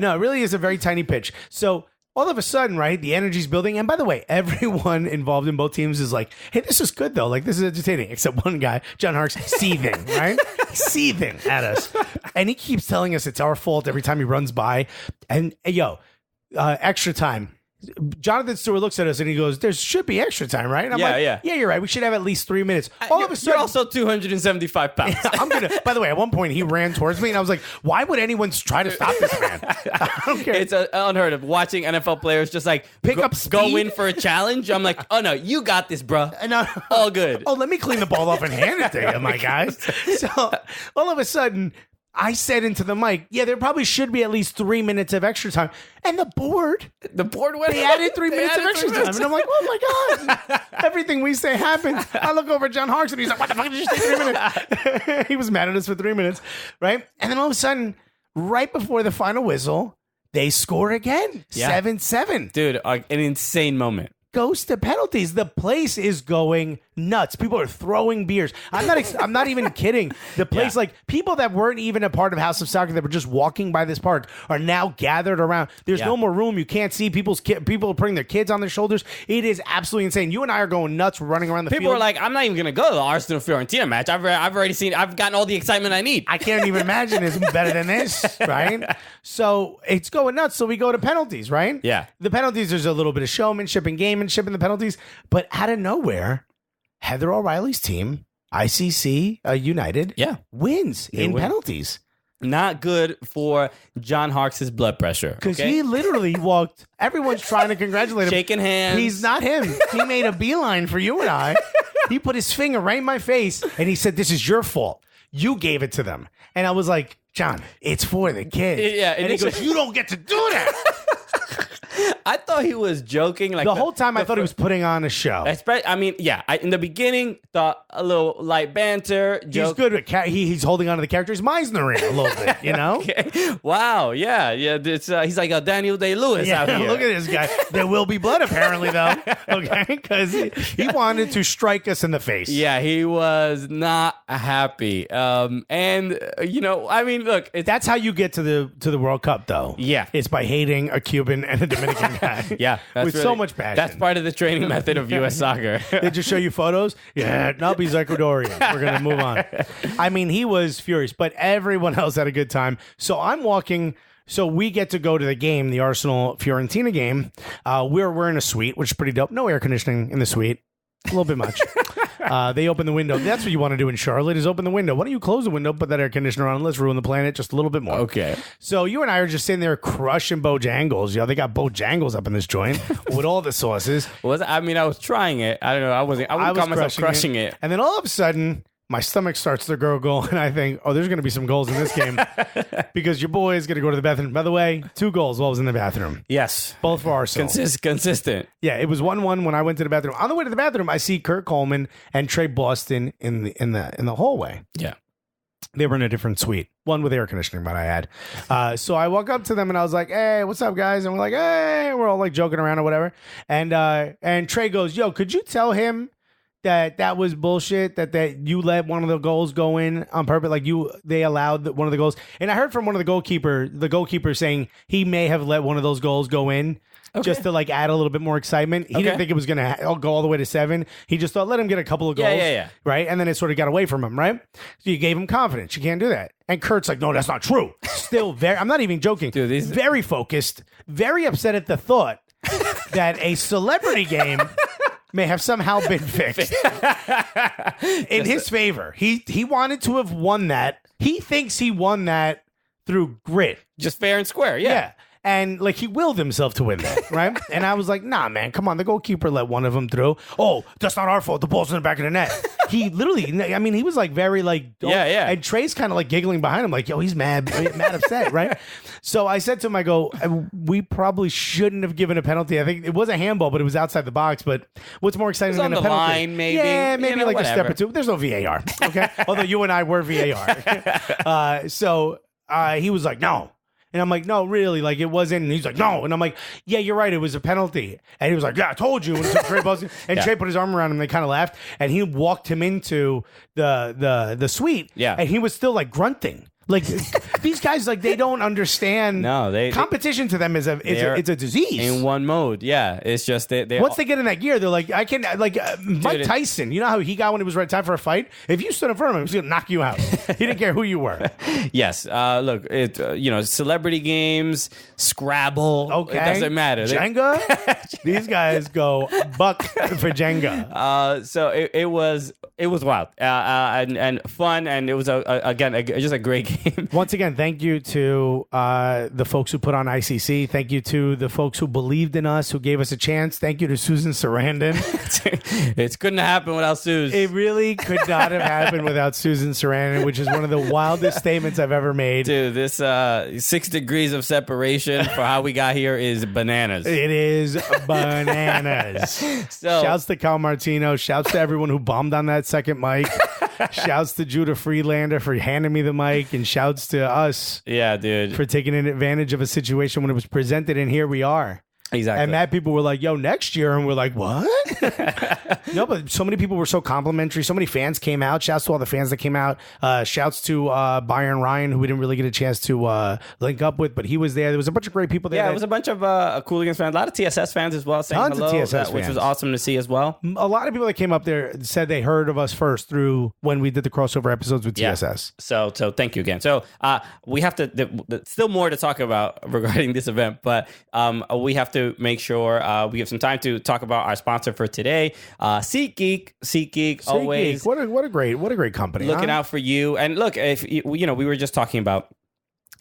No, it really is a very tiny pitch. So all of a sudden, right, the energy's building. And by the way, everyone involved in both teams is like, hey, this is good, though. Like, this is entertaining. Except one guy, John Harkes, seething, right? Seething at us. And he keeps telling us it's our fault every time he runs by. And, extra time. Jonathan Stewart looks at us and he goes, there should be extra time, right? And I'm yeah, you're right. We should have at least 3 minutes. All of a sudden, you're also 275 pounds. By the way, at one point he ran towards me and I was like, why would anyone try to stop this man? I don't care. It's unheard of watching NFL players just like pick up speed. Go in for a challenge. I'm like, oh no, you got this, bro. All good. Oh, let me clean the ball off and hand it to you, my guys. So all of a sudden, I said into the mic, there probably should be at least 3 minutes of extra time. And the board went. They added 3 minutes of extra time. And I'm like, oh my God. Everything we say happens. I look over at John Harkes and he's like, what the fuck did you say 3 minutes? He was mad at us for 3 minutes, right? And then all of a sudden, right before the final whistle, they score again. 7-7. Dude, an insane moment. Goes to penalties. The place is going nuts. People are throwing beers. I'm not even kidding. The place, like people that weren't even a part of House of Soccer that were just walking by this park are now gathered around. There's no more room. You can't see people are putting their kids on their shoulders. It is absolutely insane. You and I are going nuts. We're running around the field. People are like, I'm not even going to go to the Arsenal Fiorentina match. I've already seen. I've gotten all the excitement I need. I can't even imagine it's better than this, right? So it's going nuts. So we go to penalties, right? Yeah. The penalties, there's a little bit of showmanship and gamemanship in the penalties, but out of nowhere, Heather O'Reilly's team, ICC United, wins in penalties. Not good for John Harkes' blood pressure. Because he literally walked, everyone's trying to congratulate him. Shaking hands. He's not him. He made a beeline for you and I. He put his finger right in my face and he said, this is your fault. You gave it to them. And I was like, John, it's for the kids. Yeah. And he goes, you don't get to do that. I thought he was joking. Like the whole time I thought he was putting on a show. I mean, in the beginning, thought a little light banter. Joke. He's good with he's holding on to the character. He's Meisnering a little bit, you know? Okay. Wow, yeah. It's, he's like a Daniel Day-Lewis out here. Look at this guy. There will be blood, apparently, though. Okay? Because he wanted to strike us in the face. Yeah, he was not happy. I mean, look. That's how you get to the World Cup, though. Yeah. It's by hating a Cuban and a Dominican guy. Yeah. With so much passion. That's part of the training method of U.S. soccer. They just show you photos? Yeah, no, he's Ecuadorian. We're going to move on. I mean, he was furious, but everyone else had a good time. So I'm walking. So we get to go to the game, the Arsenal Fiorentina game. We're in a suite, which is pretty dope. No air conditioning in the suite. A little bit much. They open the window. That's what you want to do in Charlotte is open the window. Why don't you close the window, put that air conditioner on, and let's ruin the planet just a little bit more. Okay. So you and I are just sitting there crushing Bojangles. They got Bojangles up in this joint with all the sauces. I was trying it. I don't know. I wouldn't call myself crushing it. And then all of a sudden, my stomach starts to gurgle, and I think, there's going to be some goals in this game because your boy is going to go to the bathroom. By the way, 2 goals while I was in the bathroom. Yes. Both for Arsenal. Consistent. Yeah, it was 1-1 when I went to the bathroom. On the way to the bathroom, I see Kurt Coleman and Trey Boston in the hallway. Yeah. They were in a different suite. One with air conditioning, might I add. So I walk up to them and I was like, hey, what's up, guys? And we're like, hey, we're all like joking around or whatever. And Trey goes, yo, could you tell him that was bullshit, that you let one of the goals go in on purpose, like they allowed one of the goals. And I heard from one of the goalkeeper saying he may have let one of those goals go in just to like add a little bit more excitement. He didn't think it was going to go all the way to 7. He just thought, let him get a couple of goals. Right? And then it sort of got away from him, right? So you gave him confidence. You can't do that. And Kurt's like, no, that's not true. Still I'm not even joking. Dude, very focused, very upset at the thought that a celebrity game may have somehow been fixed in his favor. He wanted to have won that. He thinks he won that through grit. Just fair and square, yeah. And like he willed himself to win that, right? And I was like, nah, man, come on. The goalkeeper let one of them through. Oh, that's not our fault. The ball's in the back of the net. He literally, I mean, he was like very like, yeah. And Trey's kind of like giggling behind him, like, yo, he's mad upset, right? So I said to him, I go, we probably shouldn't have given a penalty. I think it was a handball, but it was outside the box. But what's more exciting than a penalty? Line, maybe. Yeah, maybe like whatever. a step or two. There's no VAR, okay? Although you and I were VAR. So he was like, no. And I'm like, no, really? Like, it wasn't. And he's like, no. And I'm like, yeah, you're right. It was a penalty. And he was like, yeah, I told you. And Trey Trey put his arm around him. And they kind of laughed. And he walked him into the suite. Yeah. And he was still like grunting. Like these guys, like they don't understand. No, competition to them is it's a disease in one mode. Yeah, it's just they once they get in that gear, they're like, I can like Mike Tyson. You know how he got when it was right time for a fight. If you stood in front of him, he was gonna knock you out. He didn't care who you were. Yes. Look, celebrity games, Scrabble. Okay, it doesn't matter. Jenga. These guys go buck for Jenga. So it was wild and fun, and it was just a great game. Once again, thank you to the folks who put on ICC. Thank you to the folks who believed in us, who gave us a chance. Thank you to Susan Sarandon. It couldn't have happened without Susan. It really could not have happened without Susan Sarandon, which is one of the wildest statements I've ever made. Dude, this 6 degrees of separation for how we got here is bananas. It is bananas. So, shouts to Cal Martino. Shouts to everyone who bombed on that second mic. Shouts to Judah Friedlander for handing me the mic, and shouts to us, for taking advantage of a situation when it was presented, and here we are. Exactly. And mad people were like, yo, next year. And we're like, what? No, but so many people were so complimentary. So many fans came out. Shouts to all the fans that came out. Shouts to Byron Ryan, who we didn't really get a chance to link up with, but he was there. There was a bunch of great people there. Yeah, it was a bunch of Cooligans fans. A lot of TSS fans as well saying Tons hello, of TSS fans. which was awesome to see as well. A lot of people that came up there said they heard of us first through when we did the crossover episodes with TSS. So thank you again. So we have to, still more to talk about regarding this event, but we have to make sure we have some time to talk about our sponsor for today, SeatGeek. Always what a great company. Looking out for you. And look, if we were just talking about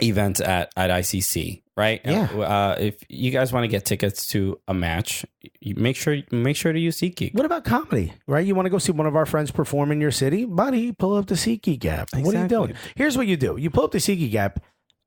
events at ICC, right? Yeah. If you guys want to get tickets to a match, you make sure to use SeatGeek. What about comedy, right? You want to go see one of our friends perform in your city, buddy? Pull up the SeatGeek app. Exactly. What are you doing? Here's what you do: you pull up the SeatGeek app.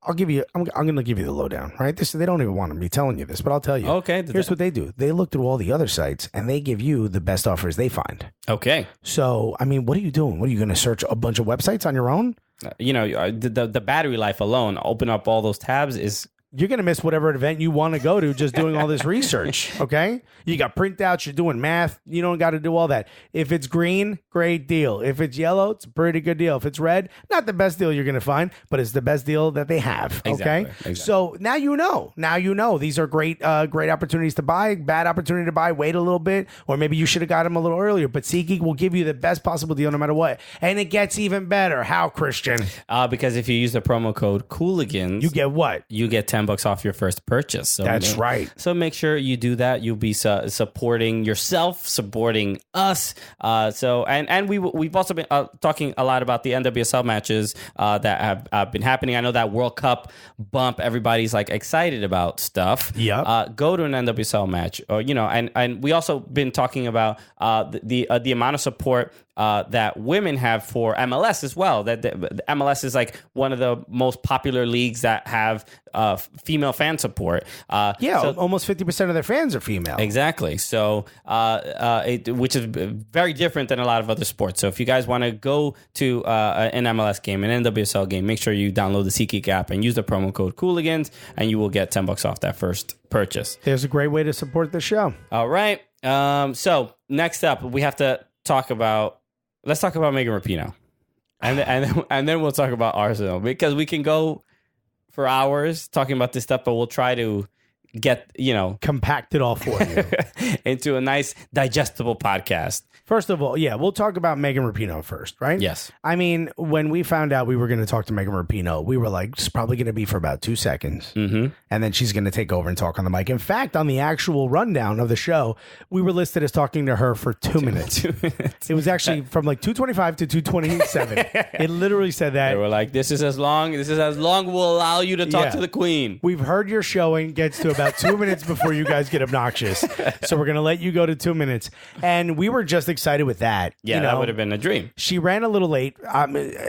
I'm going to give you the lowdown, right? They don't even want to be telling you this, but I'll tell you. Okay. Here's what they do. They look through all the other sites, and they give you the best offers they find. Okay. So, I mean, what are you doing? What are you going to search a bunch of websites on your own? The battery life alone, open up all those tabs is... You're going to miss whatever event you want to go to just doing all this research, okay? You got printouts, you're doing math, you don't got to do all that. If it's green, great deal. If it's yellow, it's a pretty good deal. If it's red, not the best deal you're going to find, but it's the best deal that they have, okay? Exactly. So now you know. Now you know. These are great opportunities to buy, bad opportunity to buy, wait a little bit, or maybe you should have got them a little earlier, but SeatGeek will give you the best possible deal no matter what. And it gets even better. How, Christian? Because if you use the promo code Cooligans... You get what? You get $10 off your first purchase. So that's right. So make sure you do that. You'll be supporting yourself, supporting us. And we've also been talking a lot about the NWSL matches that have been happening. I know that World Cup bump, everybody's like excited about stuff. Yeah. Go to an NWSL match, or and we also been talking about the amount of support that women have for MLS as well. That the MLS is like one of the most popular leagues that have female fan support. Almost 50% of their fans are female. Exactly. So, which is very different than a lot of other sports. So if you guys want to go to an MLS game, an NWSL game, make sure you download the SeatGeek app and use the promo code Cooligans, and you will get $10 off that first purchase. There's a great way to support the show. All right. So next up, we have to talk about Megan Rapinoe, and then we'll talk about Arsenal, because we can go for hours talking about this stuff, but we'll try to get, compact it all for you into a nice digestible podcast. First of all, yeah, we'll talk about Megan Rapinoe first, right? Yes. I mean, when we found out we were going to talk to Megan Rapinoe, we were like, it's probably going to be for about 2 seconds. Mm-hmm. And then she's going to take over and talk on the mic. In fact, on the actual rundown of the show, we were listed as talking to her for 2 minutes. 2 minutes. It was actually from like 2:25 to 2:27. It literally said that. They were like, this is as long we'll allow you to talk to the queen. We've heard your showing gets to about 2 minutes before you guys get obnoxious. So we're going to let you go to 2 minutes. And we were just excited with that. Yeah, that would have been a dream. She ran a little late.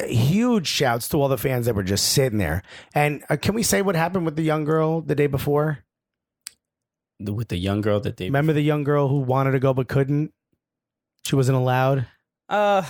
Huge shouts to all the fans that were just sitting there. And can we say what happened with the young girl the day before? With the young girl that they... Remember the young girl who wanted to go but couldn't? She wasn't allowed? I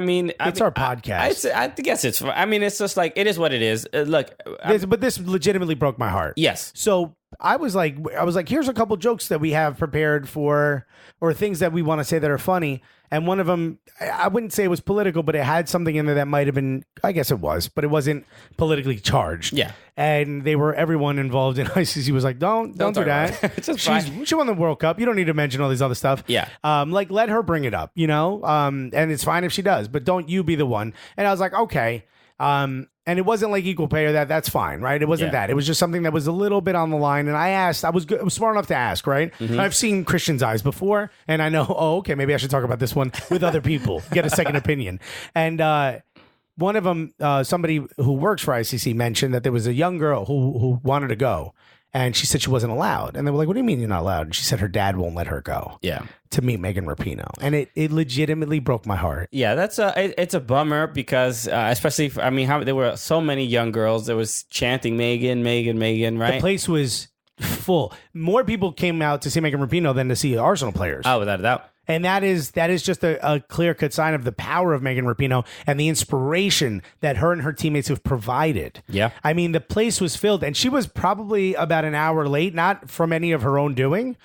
mean... It's our podcast. I guess it's... I mean, it's just like... It is what it is. Look... But this legitimately broke my heart. Yes. So... I was like, here's a couple jokes that we have prepared for, or things that we want to say that are funny. And one of them, I wouldn't say it was political, but it had something in there that might have been, I guess it was, but it wasn't politically charged. Yeah. And everyone involved in ICC was like, don't do that. It's just fine. She won the World Cup. You don't need to mention all these other stuff. Yeah. Let her bring it up, and it's fine if she does, but don't you be the one. And I was like, okay. And it wasn't like equal pay or that's fine, right? It wasn't that. It was just something that was a little bit on the line. And I asked, I was smart enough to ask, right? Mm-hmm. I've seen Christian's eyes before, and I know, okay, maybe I should talk about this one with other people, get a second opinion. And one of them, somebody who works for ICC, mentioned that there was a young girl who wanted to go. And she said she wasn't allowed. And they were like, what do you mean you're not allowed? And she said her dad won't let her go. Yeah. To meet Megan Rapinoe. And it legitimately broke my heart. Yeah, it's a bummer because especially, there were so many young girls that was chanting Megan, Megan, Megan, right? The place was full. More people came out to see Megan Rapinoe than to see Arsenal players. Oh, without a doubt. And that is just a clear-cut sign of the power of Megan Rapinoe and the inspiration that her and her teammates have provided. Yeah. I mean, the place was filled, and she was probably about an hour late, not from any of her own doing.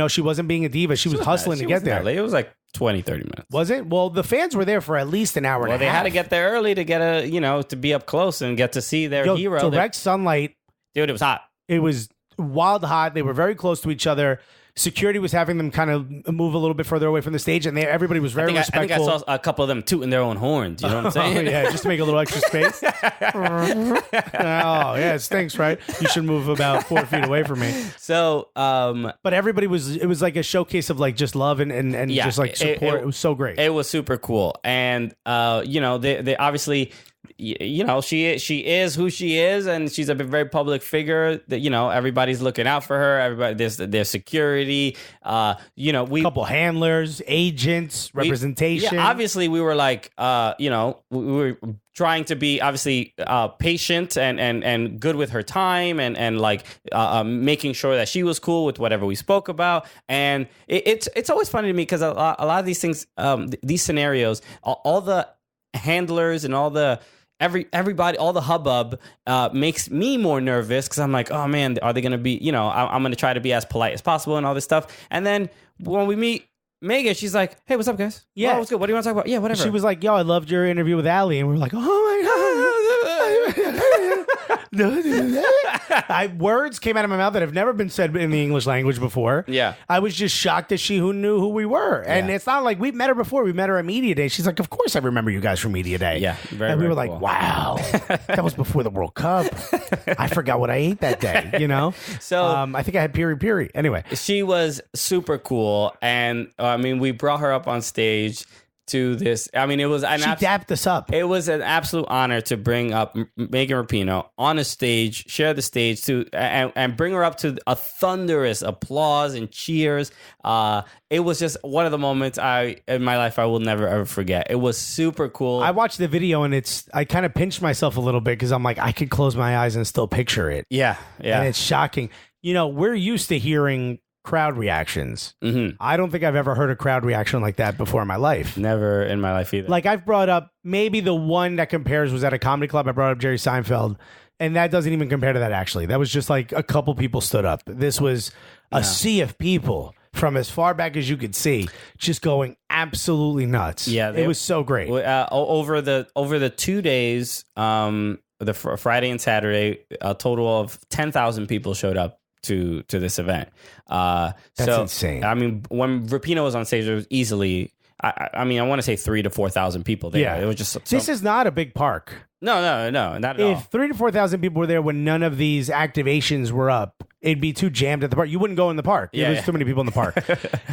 She wasn't being a diva. She was hustling to get there. It was like 20, 30 minutes. Was it? Well, the fans were there for at least an hour and a half. Well, they had to get there early to get to be up close and get to see their hero. Direct sunlight. Dude, it was hot. It was wild hot. They were very close to each other. Security was having them kind of move a little bit further away from the stage, and everybody was very respectful. I think I saw a couple of them tooting their own horns. You know what I'm saying? Yeah, just to make a little extra space. Oh, yeah, it stinks, right? You should move about 4 feet away from me. So, but everybody it was like a showcase of like just love and just like support. It was so great. It was super cool. And, they obviously... she is who she is, and she's a very public figure that, everybody's looking out for her. Everybody, there's security, we couple handlers, agents, representation. Yeah, obviously we were like, we were trying to be obviously patient and good with her time and making sure that she was cool with whatever we spoke about. And it's always funny to me because a lot of these things, these scenarios, all the handlers and all the everybody, all the hubbub makes me more nervous because I'm like, oh man, are they going to be, I'm going to try to be as polite as possible and all this stuff. And then when we meet Megan, she's like, hey, what's up, guys? Yeah. Oh, what's good? What do you want to talk about? Yeah, whatever. She was like, yo, I loved your interview with Ali. And we're like, oh my God. Words came out of my mouth that have never been said in the English language before. Yeah. I was just shocked that who knew who we were. And it's not like we met her before. We met her at Media Day. She's like, of course I remember you guys from Media Day. Yeah. Very, and we very were like, cool. wow, that was before the World Cup. I forgot what I ate that day, So I think I had piri-piri. Anyway. She was super cool. And we brought her up on stage to this. It was she dapped us up. It was an absolute honor to bring up Megan Rapinoe on a stage, share the stage and bring her up to a thunderous applause and cheers. It was just one of the moments in my life I will never ever forget. It was super cool. I watched the video and I kind of pinched myself a little bit because I'm like, I could close my eyes and still picture it. Yeah. And it's shocking. We're used to hearing crowd reactions. Mm-hmm. I don't think I've ever heard a crowd reaction like that before in my life. Never in my life either. Like I've brought up, maybe the one that compares was at a comedy club. I brought up Jerry Seinfeld, and that doesn't even compare to that actually. That was just like a couple people stood up. This was a sea of people from as far back as you could see, just going absolutely nuts. Yeah, it was so great. Over the 2 days, the Friday and Saturday, a total of 10,000 people showed up to this event. That's insane. I mean, when Rapinoe was on stage, there was easily, I want to say 3,000 to 4,000 people there. Yeah, it was just. This is not a big park. No, not at all. If 3,000 to 4,000 people were there when none of these activations were up, it'd be too jammed at the park. You wouldn't go in the park. There was too many people in the park.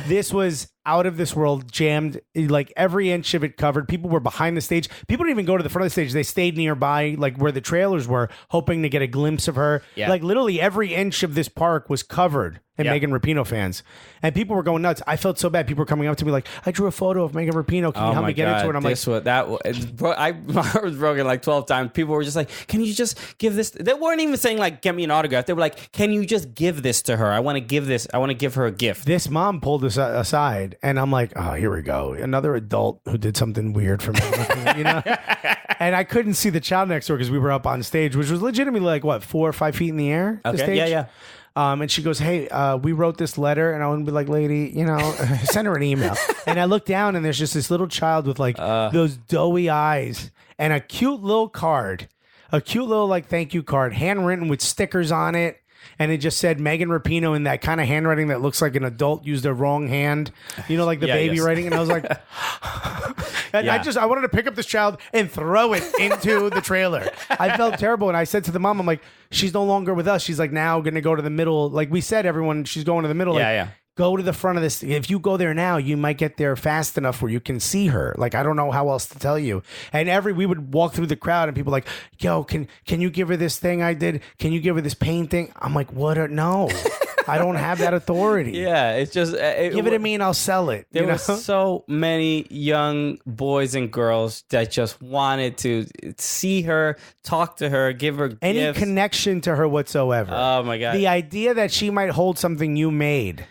This was out of this world, jammed, like every inch of it covered. People were behind the stage. People didn't even go to the front of the stage. They stayed nearby, like where the trailers were, hoping to get a glimpse of her. Yeah. Like literally every inch of this park was covered in Megan Rapinoe fans. And people were going nuts. I felt so bad. People were coming up to me like, I drew a photo of Megan Rapinoe. Can you help me get into it? And I'm I was broken like 12 times. People were just like, can you just give this? They weren't even saying like, get me an autograph. They were like, can you just give this to her? I want to give her a gift. This mom pulled us aside, and I'm like, oh, here we go. Another adult who did something weird for me, you know? And I couldn't see the child next door because we were up on stage, which was legitimately like, what, 4 or 5 feet in the air? Okay. The stage? Yeah. And she goes, hey, we wrote this letter. And I want to be like, lady, you know, send her an email. And I look down, and there's just this little child with like those doughy eyes and a cute little card, a cute little like thank you card, handwritten with stickers on it. And it just said Megan Rapinoe in that kind of handwriting that looks like an adult used a wrong hand, you know, like the baby writing. And I was like, and I wanted to pick up this child and throw it into the trailer. I felt terrible. And I said to the mom, I'm like, she's no longer with us. She's like now going to go to the middle. Like we said, everyone, she's going to the middle. Go to the front of this. If you go there now, you might get there fast enough where you can see her. Like, I don't know how else to tell you. And we would walk through the crowd and people like, yo, can you give her this thing I did? Can you give her this painting? I'm like, what? No, I don't have that authority. Yeah, it's just give it to me and I'll sell it. There were so many young boys and girls that just wanted to see her, talk to her, give her any gifts. connection to her whatsoever. Oh my God. The idea that she might hold something you made.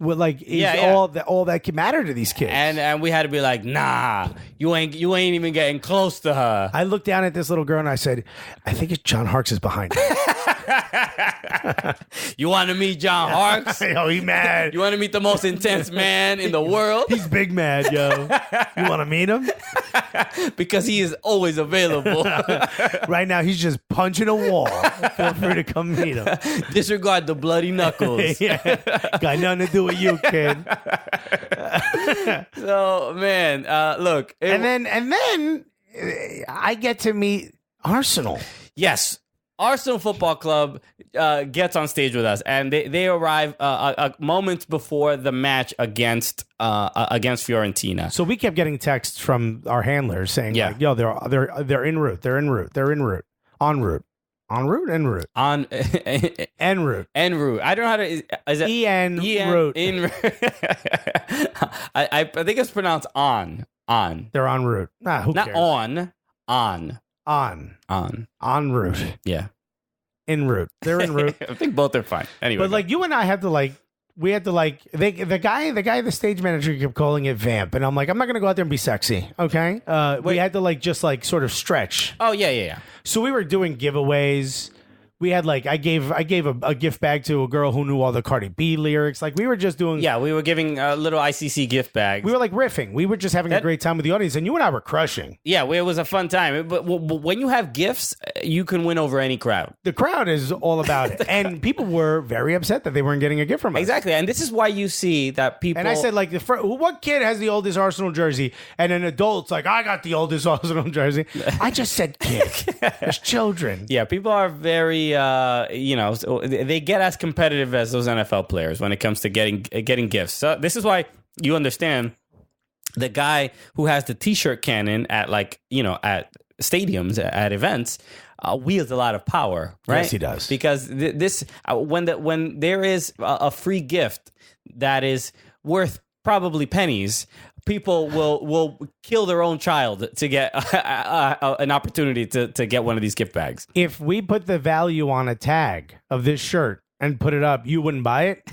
All that can matter to these kids. And we had to be like, nah, you ain't even getting close to her. I looked down at this little girl and I said, I think it's John Harkes is behind her. You want to meet John Harkes? Oh, he mad. You want to meet the most intense man in the world? He's big mad, yo. You want to meet him? Because he is always available. Right now, he's just punching a wall. Feel free to come meet him. Disregard the bloody knuckles. Got nothing to do with you, kid. So, man, look. And then I get to meet Arsenal. Yes. Arsenal Football Club gets on stage with us, and they arrive a moment before the match against Fiorentina. So we kept getting texts from our handlers saying, like, "Yo, they're en route. They're en route. They're en route. En route. En route. En route. En route. En route. I don't know how to. Is it en route? I think it's pronounced on. They're en route. Who Not cares? on. En route. Yeah. En route. They're en route. I think both are fine. Anyway. But like you and I had to like, we had to like, the stage manager kept calling it vamp. And I'm like, I'm not going to go out there and be sexy. Okay. We had to like, just like sort of stretch. Oh, yeah. So we were doing giveaways. We had like, I gave a gift bag to a girl who knew all the Cardi B lyrics. Like we were just doing. Yeah, we were giving little ICC gift bags. We were like riffing. We were just having a great time with the audience, and you and I were crushing. Yeah, it was a fun time. But when you have gifts, you can win over any crowd. The crowd is all about it, and people were very upset that they weren't getting a gift from us. Exactly, and this is why you see that people. And I said, like, what kid has the oldest Arsenal jersey? And an adult's like, I got the oldest Arsenal jersey. I just said kid. There's children. Yeah, people are very. They get as competitive as those NFL players when it comes to getting gifts. So this is why you understand the guy who has the T-shirt cannon at at stadiums, at events, wields a lot of power, right? Yes, he does. Because when there is a free gift that is worth probably pennies, people will kill their own child to get an opportunity to get one of these gift bags. If we put the value on a tag of this shirt and put it up, you wouldn't buy it,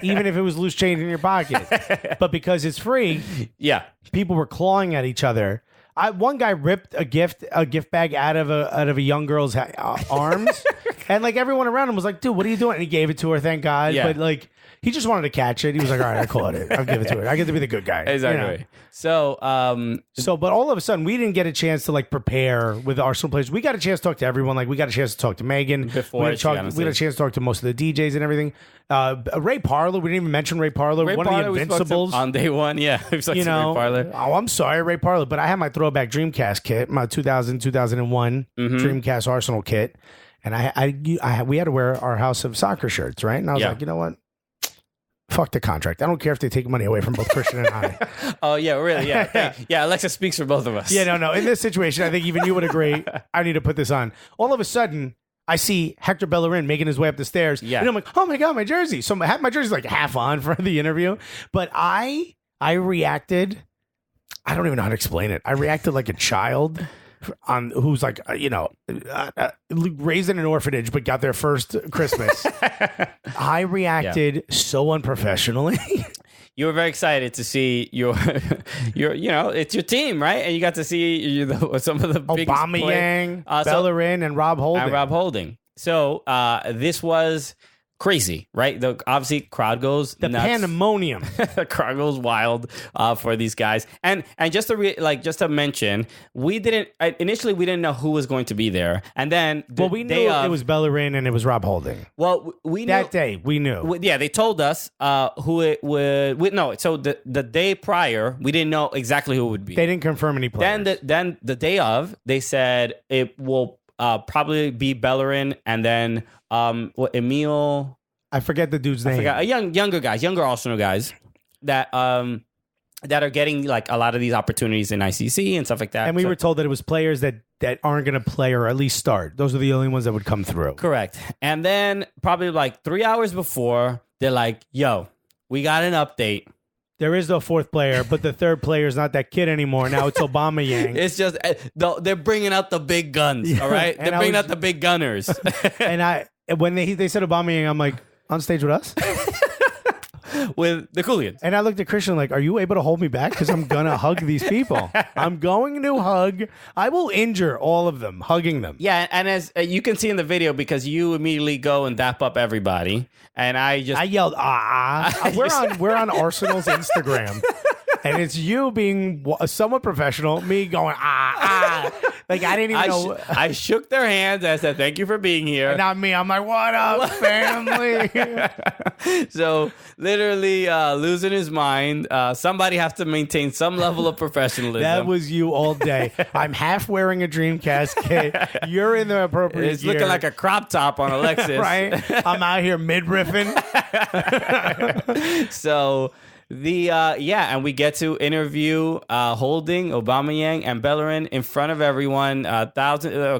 even if it was loose change in your pocket. But because it's free, yeah, people were clawing at each other. One guy ripped a gift bag out of a young girl's arms, and like everyone around him was like, "Dude, what are you doing?" And he gave it to her, thank God. Yeah. But like, he just wanted to catch it. He was like, "All right, I caught it. I'll give it to her. I get to be the good guy." Exactly. You know? So, But all of a sudden, we didn't get a chance to like prepare with the Arsenal players. We got a chance to talk to everyone. Like, we got a chance to talk to Megan Before we got a chance to talk to most of the DJs and everything. Ray Parler, we didn't even mention Ray Parler, one of the Invincibles on day one. Yeah, we spoke to Ray Parler. Oh, I'm sorry, Ray Parler, but I had my throwback Dreamcast kit, my 2001 Dreamcast Arsenal kit, and we had to wear our House of Soccer shirts, right? And I was like, you know what? Fuck the contract. I don't care if they take money away from both Christian and I. Oh, yeah, really? Yeah. Hey, yeah, Alexa speaks for both of us. Yeah, no. In this situation, I think even you would agree. I need to put this on. All of a sudden, I see Hector Bellerin making his way up the stairs. Yeah. And I'm like, oh my God, my jersey. So my jersey's like half on for the interview. But I reacted. I don't even know how to explain it. I reacted like a child who's like, raised in an orphanage, but got their first Christmas. I reacted so unprofessionally. You were very excited to see your, it's your team, right? And you got to see some of the biggest Aubameyang, Bellerin, and Rob Holding. So this was crazy, right? Obviously, crowd goes nuts. Pandemonium. The crowd goes wild for these guys. And just to mention, we didn't know who was going to be there, and then we knew it was Bellerin and it was Rob Holding. Well, we knew that day. We knew. Yeah, they told us who it would. No, so the day prior, we didn't know exactly who it would be. They didn't confirm any players. Then the day of, they said it will probably be Bellerin, and then Emil. I forget the dude's name. I forgot, younger Arsenal guys that are getting like a lot of these opportunities in ICC and stuff like that. And we were told that it was players that aren't going to play or at least start. Those are the only ones that would come through. Correct. And then probably like 3 hours before, they're like, "Yo, we got an update. There is no fourth player, but the third player is not that kid anymore. Now it's Aubameyang." It's just they're bringing out the big guns. All right, they're bringing out the big gunners. And when they said Aubameyang, I'm like, on stage with us. With the Cooligans. And I looked at Christian like, are you able to hold me back? Because I'm going to hug these people. I'm going to hug. I will injure all of them, hugging them. Yeah, and as you can see in the video, because you immediately go and dap up everybody, and I yelled, We're on Arsenal's Instagram. And it's you being somewhat professional, me going, Like, I didn't even know. I shook their hands. I said, "Thank you for being here." And not me. I'm like, "What up, family?" So literally losing his mind. Somebody has to maintain some level of professionalism. That was you all day. I'm half wearing a Dreamcast kit. You're in the appropriate It's looking like a crop top on Alexis. Right? I'm out here mid-riffing. So... and we get to interview Holding, Aubameyang, and Bellerin in front of everyone, a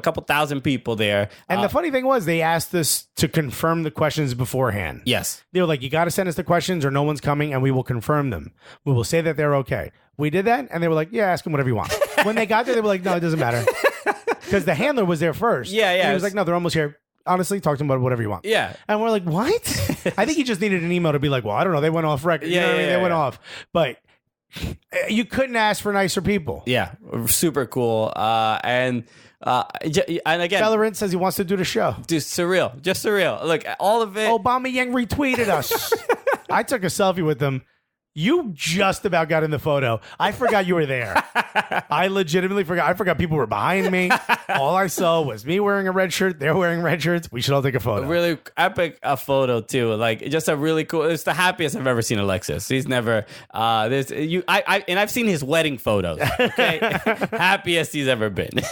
couple thousand people there. And the funny thing was, they asked us to confirm the questions beforehand. Yes. They were like, you got to send us the questions or no one's coming and we will confirm them. We will say that they're okay. We did that and they were like, yeah, ask them whatever you want. When they got there, they were like, no, it doesn't matter. Because the handler was there first. Yeah. And he was like, no, they're almost here. Honestly, talk to them about whatever you want. Yeah. And we're like, what? I think he just needed an email to be like, well, I don't know. They went off record. You know what I mean? They went off. But you couldn't ask for nicer people. Yeah. Super cool. And again, Bellerin says he wants to do the show. Just surreal. Look, all of it. Aubameyang retweeted us. I took a selfie with them. You just about got in the photo. I forgot you were there. I legitimately forgot. I forgot people were behind me. All I saw was me wearing a red shirt. They're wearing red shirts. We should all take a photo. A really epic photo too. Like just a really cool. It's the happiest I've ever seen Alexis. He's never. I've seen his wedding photos. Okay, happiest he's ever been.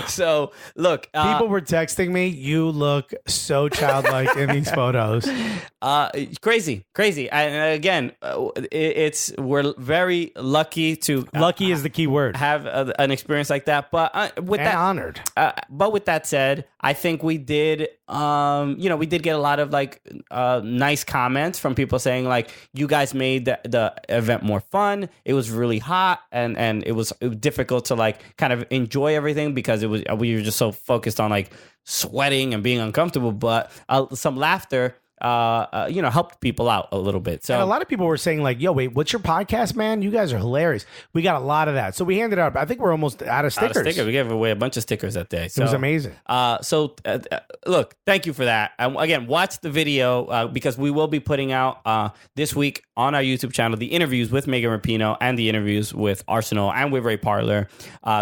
So look, people were texting me. You look so childlike in these photos. Crazy. And again. We're very lucky to lucky is the key word, have an experience like that, but honored. But with that said, I think we did we did get a lot of like nice comments from people saying like, you guys made the event more fun. It was really hot and it was difficult to like kind of enjoy everything because we were just so focused on like sweating and being uncomfortable. But some laughter helped people out a little bit. So And a lot of people were saying like, yo, wait, what's your podcast, man? You guys are hilarious. We got a lot of that. So we handed out, I think we're almost out of stickers. We gave away a bunch of stickers that day. So, it was amazing. Look, thank you for that. Again, watch the video because we will be putting out this week on our YouTube channel the interviews with Megan Rapinoe and the interviews with Arsenal and with Ray Parler.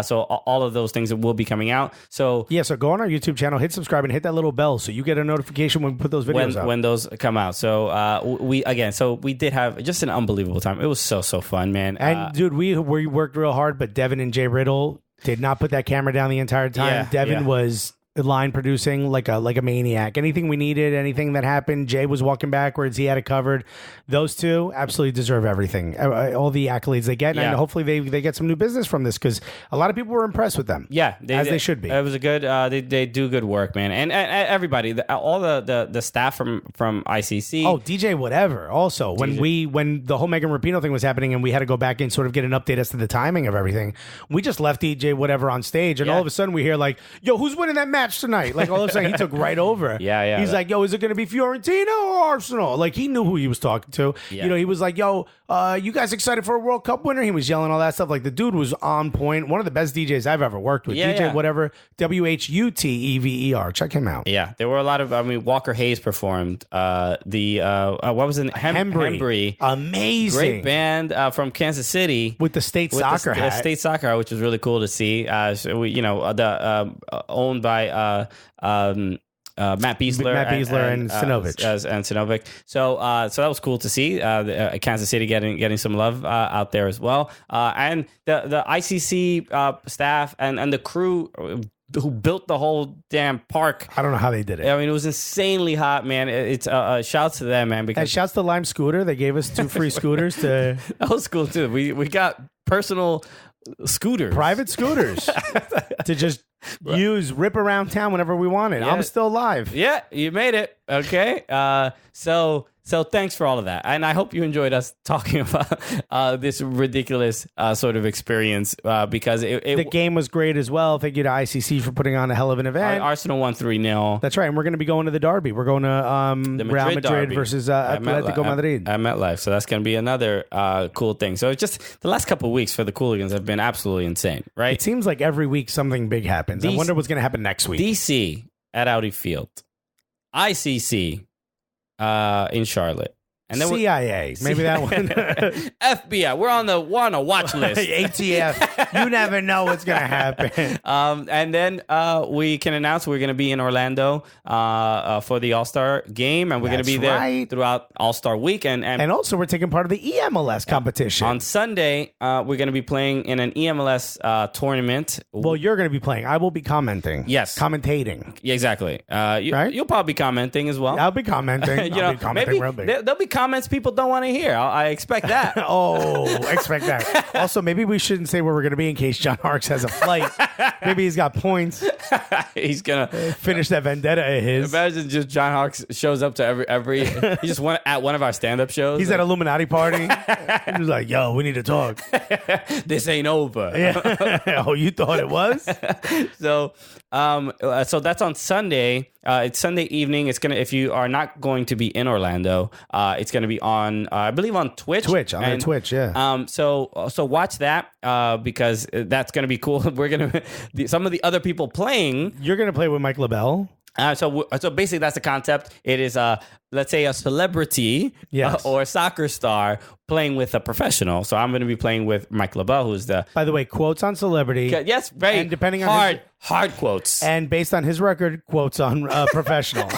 So all of those things will be coming out. So so go on our YouTube channel, hit subscribe, and hit that little bell so you get a notification when we put those videos out. When those come out. So we did have just an unbelievable time. It was so fun, man. And dude, we worked real hard, but Devin and Jay Riddle did not put that camera down the entire time. Yeah, Devin was line producing like a maniac. Anything we needed, anything that happened, Jay was walking backwards. He had it covered. Those two absolutely deserve everything, all the accolades they get, and hopefully they get some new business from this because a lot of people were impressed with them. Yeah, they should be. It was a good. They do good work, man, and everybody, all the staff from ICC. Oh, DJ whatever. Also, when the whole Megan Rapinoe thing was happening, and we had to go back and sort of get an update as to the timing of everything, we just left DJ whatever on stage, and all of a sudden we hear like, "Yo, who's winning that match tonight?" Like all of a sudden he took right over. Yeah. He's like, "Yo, is it going to be Fiorentina or Arsenal?" Like he knew who he was talking to. Yeah. You know, he was like, "Yo, you guys excited for a World Cup winner?" He was yelling all that stuff. Like the dude was on point. One of the best DJs I've ever worked with. DJ whatever, WHUTEVER. Check him out. Yeah, there were a lot of. I mean, Walker Hayes performed. What was it? Hembry. Amazing. Great band from Kansas City with the state soccer hat. State soccer hat, which was really cool to see. Owned by Matt Beasler and Sinovic. So that was cool to see. Kansas City getting some love out there as well. And the ICC staff and the crew who built the whole damn park. I don't know how they did it. I mean, it was insanely hot, man. It's shouts to them, man. Because and shouts to Lime Scooter. They gave us 2 free scooters to. That was cool too. We got personal scooters, private scooters, to just rip around town whenever we wanted. I'm still alive. Yeah, you made it. Okay. So thanks for all of that. And I hope you enjoyed us talking about this ridiculous sort of experience because the game was great as well. Thank you to ICC for putting on a hell of an event. Arsenal won 3-0. That's right. And we're going to be going to the derby. We're going to Real Madrid derby versus Atletico Madrid. At MetLife. So that's going to be another cool thing. So it's just the last couple of weeks for the Cooligans have been absolutely insane, right? It seems like every week something big happens. I wonder what's going to happen next week. DC at Audi Field. ICC in Charlotte. And then CIA, maybe that one. FBI, we're on the watch list. ATF, you never know what's going to happen. And then we can announce we're going to be in Orlando for the All-Star game, and we're going to be there throughout All-Star week. And also we're taking part of the EMLS competition. On Sunday, we're going to be playing in an EMLS tournament. Well, you're going to be playing. I will be commenting. Yes. Commentating. Yeah, exactly. Right? You'll probably be commenting as well. I'll be commenting. I'll be commenting real big. There'll be comments people don't want to hear. I expect that. Expect that. Also, maybe we shouldn't say where we're going to be in case John Harkes has a flight. Maybe he's got points. He's going to finish that vendetta of his. Imagine just John Harkes shows up to every he just went at one of our stand-up shows. He's at Illuminati party. He's like, yo, we need to talk. This ain't over. Yeah. Oh, you thought it was? So that's on Sunday. It's Sunday evening. It's gonna, if you are not going to be in Orlando, it's gonna be on, I believe, on Twitch. Twitch, yeah. So watch that because that's gonna be cool. We're gonna some of the other people playing. You're gonna play with Mike LaBelle. So basically, that's the concept. It is let's say a celebrity or a soccer star playing with a professional. So I'm going to be playing with Mike LaBelle, who's the... By the way, quotes on celebrity. Yes, very and depending on hard quotes. And based on his record, quotes on professional.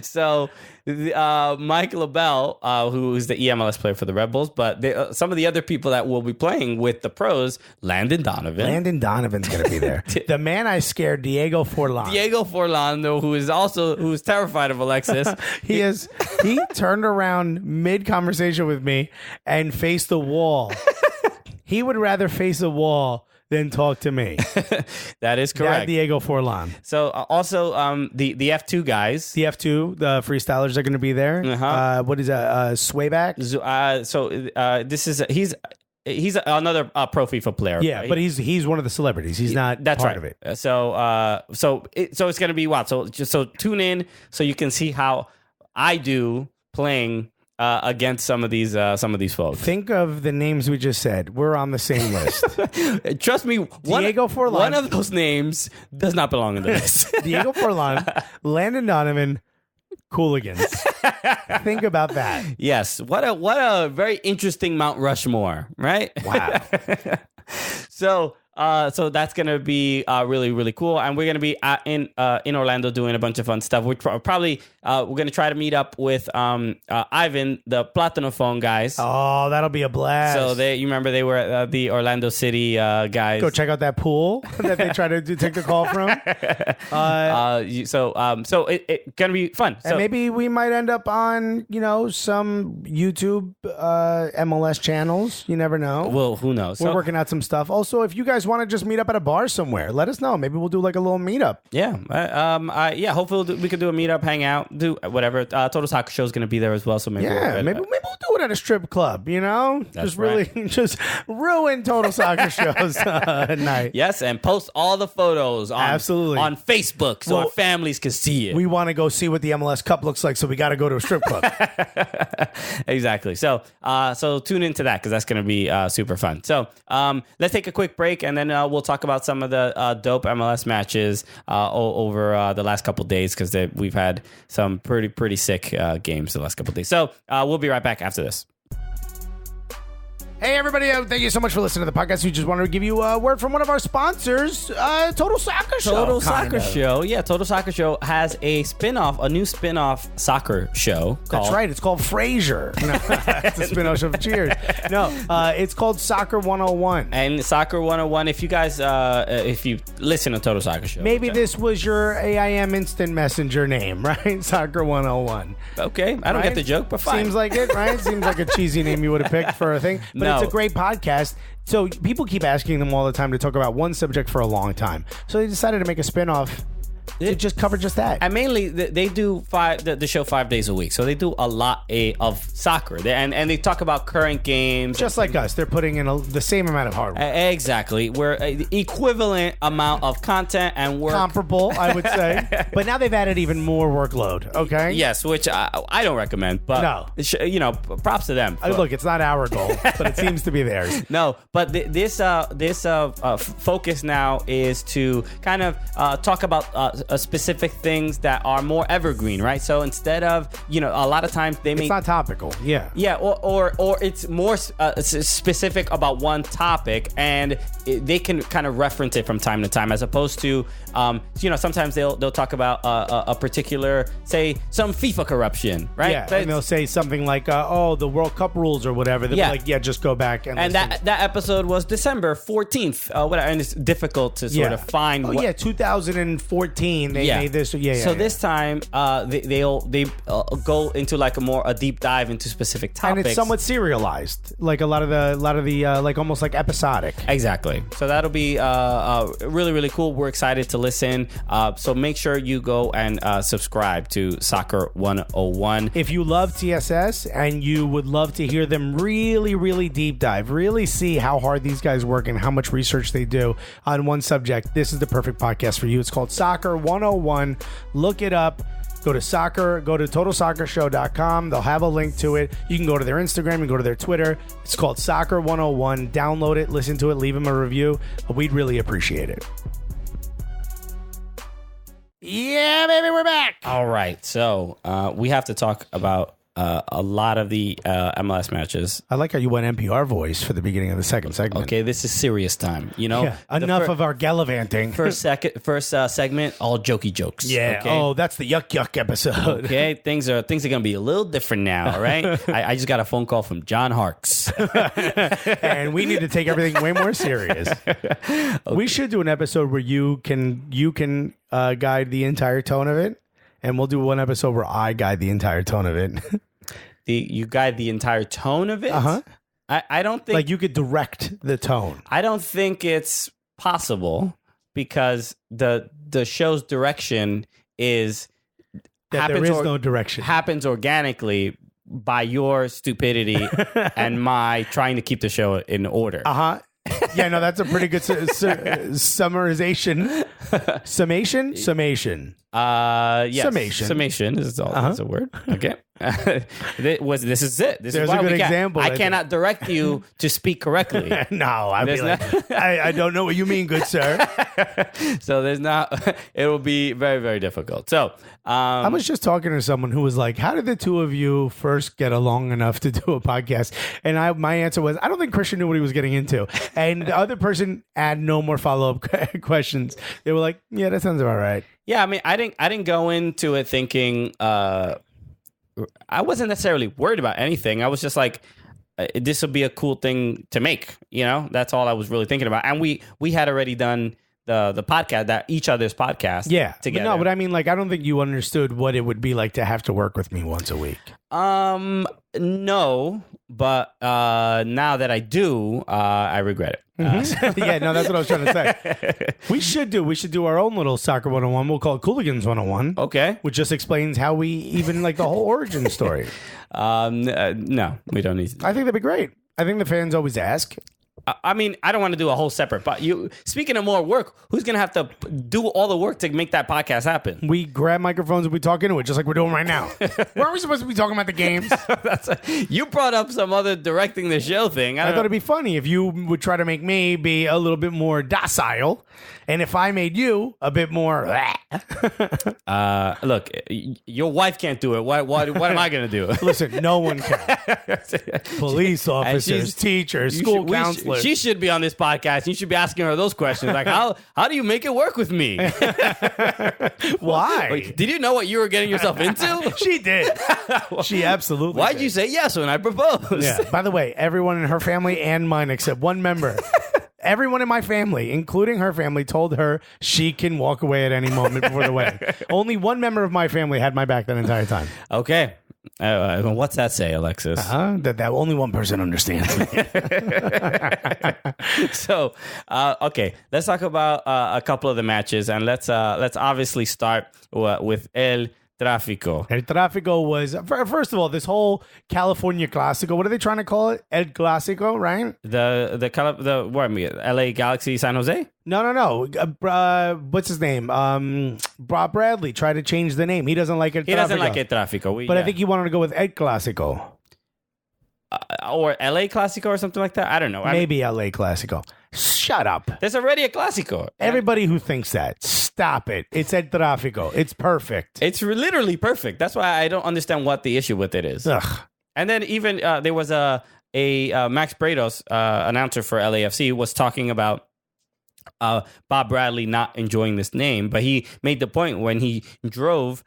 So Mike LaBelle, who is the EMLS player for the Red Bulls, but some of the other people that will be playing with the pros, Landon Donovan. Landon Donovan's going to be there. The man I scared, Diego Forlan. Diego Forlan, who's terrified of Alexis. He turned around mid-conversation with me and faced the wall. He would rather face a wall than talk to me. That is correct. Diego Forlan. So also the F2 guys. The F2, the freestylers are going to be there. Uh-huh. What is that? Swayback? This is he's he's another pro FIFA player. Yeah, but he's one of the celebrities. He's not That's part right. of it. So it's going to be wild. So tune in so you can see how I do playing against some of these folks. Think of the names we just said. We're on the same list. Trust me, Diego Forlan. One of those names does not belong in the list. Diego Forlan, Landon Donovan, Cooligans. Think about that. Yes. What a very interesting Mount Rushmore, right? Wow. So that's gonna be really, really cool, and we're gonna be in Orlando doing a bunch of fun stuff. We're probably we're gonna try to meet up with Ivan, the Platano Phone guys. Oh, that'll be a blast. So you remember they were the Orlando City guys. Go check out that pool that they try to take the call from. So it's gonna be fun. And maybe we might end up on some YouTube MLS channels. You never know. Well, who knows? We're working out some stuff. Also, if you guys want to just meet up at a bar somewhere, let us know. Maybe we'll do like a little meetup. Yeah. Hopefully we could do a meetup, hang out, do whatever. Total Soccer Show is going to be there as well. So maybe maybe we'll do it at a strip club. That's just ruin Total Soccer Shows at night. Yes, and post all the photos absolutely on Facebook so our families can see it. We want to go see what the MLS Cup looks like, so we got to go to a strip club. Exactly. So tune into that because that's going to be super fun. So let's take a quick break, and then we'll talk about some of the dope MLS matches over the last couple of days because we've had some pretty sick games the last couple of days. So we'll be right back after this. Hey, everybody. Thank you so much for listening to the podcast. We just wanted to give you a word from one of our sponsors, Total Soccer Show. Total Soccer Show. Yeah, Total Soccer Show has a new spin-off soccer show. That's right. It's called Frasier. No, it's a spin-off show of Cheers. No, it's called Soccer 101. And Soccer 101, if you guys, if you listen to Total Soccer Show. Maybe this was your AIM Instant Messenger name, right? Soccer 101. Okay. I don't get the joke, but fine. Seems like it, right? Seems like a cheesy name you would have picked for a thing. But it's a great podcast. So people keep asking them all the time to talk about one subject for a long time. So they decided to make a spinoff to just cover just that. And mainly, they do the show 5 days a week. So they do a lot of soccer. And they talk about current games. Just like us. They're putting in the same amount of hard work. Exactly. We're equivalent amount of content and work. Comparable, I would say. But now they've added even more workload, okay? Yes, which I don't recommend. But, no. Props to them. Look, it's not our goal, but it seems to be theirs. No, but this focus now is to kind of talk about specific things that are more evergreen, right? So instead of, a lot of times it's not topical. Yeah. Yeah, or it's more specific about one topic, and they can kind of reference it from time to time, as opposed to, sometimes they'll talk about a particular, say, some FIFA corruption, right? Yeah, and they'll say something like, the World Cup rules or whatever. They'll be like, just go back. And that episode was December 14th, and it's difficult to sort of find. 2014. They made this. So this time, they'll go into like a deep dive into specific topics, and it's somewhat serialized, like a lot of the like almost like episodic. Exactly. So that'll be really, really cool. We're excited to listen. So make sure you go and subscribe to Soccer 101. If you love TSS and you would love to hear them really, really deep dive, really see how hard these guys work and how much research they do on one subject, this is the perfect podcast for you. It's called Soccer 101. Look it up. Go to TotalSoccerShow.com. They'll have a link to it. You can go to their Instagram and go to their Twitter. It's called Soccer 101. Download it, listen to it, leave them a review. We'd really appreciate it. Yeah, baby, we're back. All right. So we have to talk about a lot of the MLS matches. I like how you went NPR voice for the beginning of the second segment. Okay, this is serious time. Enough of our gallivanting. First segment, all jokey jokes. Yeah. Okay? Oh, that's the yuck episode. Okay, things are gonna be a little different now. All right. I just got a phone call from John Harkes, and we need to take everything way more serious. Okay. We should do an episode where you can guide the entire tone of it. And we'll do one episode where I guide the entire tone of it. You guide the entire tone of it? Uh-huh. I don't think... Like you could direct the tone. I don't think it's possible because the show's direction is... There is no direction. Happens organically by your stupidity and my trying to keep the show in order. Yeah, no, that's a pretty good summarization. Summation. Yes. Summation. Summation is all. That's a word. Okay. This is it. This There's is why a good we can't- example. I cannot direct you to speak correctly. No, I'd be like, I don't know what you mean, good sir. So there's not. It will be very, very difficult. So I was just talking to someone who was like, how did the two of you first get along enough to do a podcast? And my answer was, I don't think Christian knew what he was getting into. And the other person had no more follow-up questions. They were like, yeah, that sounds about right. yeah, I mean, I didn't go into it thinking. I wasn't necessarily worried about anything. I was just like, this would be a cool thing to make. You know, that's all I was really thinking about. And we had already done the podcast, that each other's podcast. Yeah. together. But no, but I mean, like, I don't think you understood what it would be like to have to work with me once a week. No, but now that I do, I regret it. Yeah, no, that's what I was trying to say. We should do our own little Soccer 101. We'll call it Cooligans 101. Okay. Which just explains how we even like the whole origin story. No, we don't need to. I think that'd be great. I think the fans always ask. I mean, I don't want to do a whole separate. But speaking of more work, who's gonna have to do all the work to make that podcast happen? We grab microphones and we talk into it, just like we're doing right now. Where are we supposed to be talking about the games? You brought up some other directing the show thing. I thought it'd be funny if you would try to make me be a little bit more docile, and if I made you a bit more. Look, your wife can't do it. What am I gonna do? Listen, no one can. Police officers, teachers, school counselors. She should be on this podcast. You should be asking her those questions, like how do you make it work with me? Why? Wait, did you know what you were getting yourself into? She did. She absolutely Why'd did. you say yes when I proposed? Yeah. By the way, everyone in her family and mine except one member. Everyone in my family, including her family, told her she can walk away at any moment before the wedding. Only one member of my family had my back that entire time. Okay. What's that say, Alexis? That only one person understands me. So, okay, let's talk about a couple of the matches, and let's obviously start with El Tráfico. El Tráfico was, first of all, this whole California Clásico. What are they trying to call it? El Clásico, right? The what I mean, LA Galaxy San Jose? No. What's his name? Bob Bradley tried to change the name. He doesn't like El Tráfico. He doesn't like El Tráfico. But I think he wanted to go with El Clásico. Or LA Clásico or something like that. I don't know. Maybe LA Clásico. Shut up. There's already a Clásico. Everybody who thinks that, stop it. It's El Tráfico. It's perfect. It's literally perfect. That's why I don't understand what the issue with it is. Ugh. And then even there was a Max Bredos, announcer for LAFC, was talking about Bob Bradley not enjoying this name, but he made the point when he drove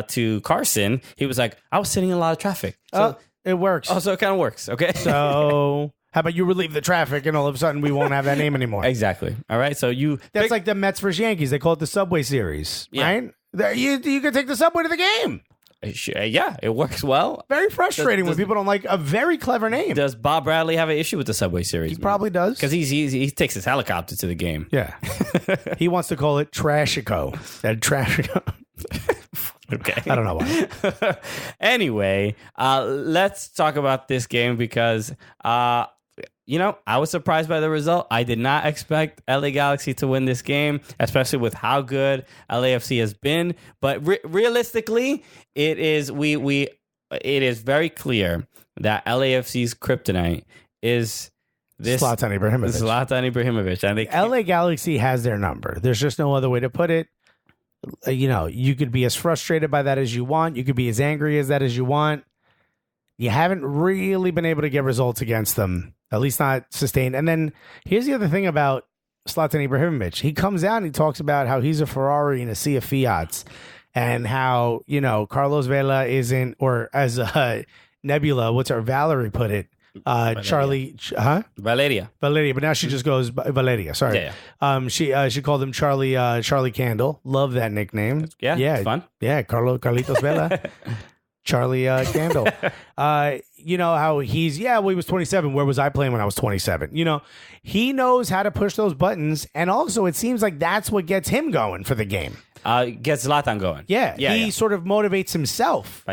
to Carson, he was like, I was sitting in a lot of traffic. So, it works. so it kind of works, okay? So how about you relieve the traffic and all of a sudden we won't have that name anymore? Exactly. All right. So That's like the Mets versus Yankees. They call it the Subway Series, right? You can take the subway to the game. Yeah, it works well. Very frustrating when people don't like a very clever name. Does Bob Bradley have an issue with the Subway Series? He probably does. Because he takes his helicopter to the game. Yeah. He wants to call it Trashico. That Trashico. Okay. I don't know why. Anyway, let's talk about this game because, I was surprised by the result. I did not expect LA Galaxy to win this game, especially with how good LAFC has been. But realistically, it is very clear that LAFC's kryptonite is this Zlatan Ibrahimovic. And LA Galaxy has their number. There's just no other way to put it. You could be as frustrated by that as you want. You could be as angry as that as you want. You haven't really been able to get results against them, at least not sustained. And then here's the other thing about Zlatan Ibrahimovic. He comes out and he talks about how he's a Ferrari in a sea of Fiats and how, Carlos Vela isn't, or as Nebula, Valerie put it, Charlie, Valeria, but now she just goes Valeria. Sorry, yeah. She called him Charlie Candle. Love that nickname. Yeah, it's fun. Yeah, Carlitos Vela, Charlie Candle. How he was 27. Where was I playing when I was 27? He knows how to push those buttons, and also it seems like that's what gets him going for the game. Gets Zlatan going. Yeah, he sort of motivates himself.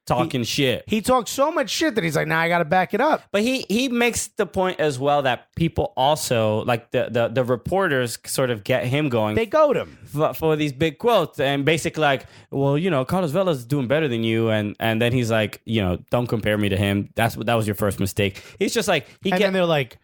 talking shit. He talks so much shit that he's like, nah, I got to back it up. But he makes the point as well that people also, like the reporters sort of get him going. They goad him. For these big quotes and basically like, well, Carlos Vela's doing better than you. And then he's like, don't compare me to him. That was your first mistake. He's just like, then they're like,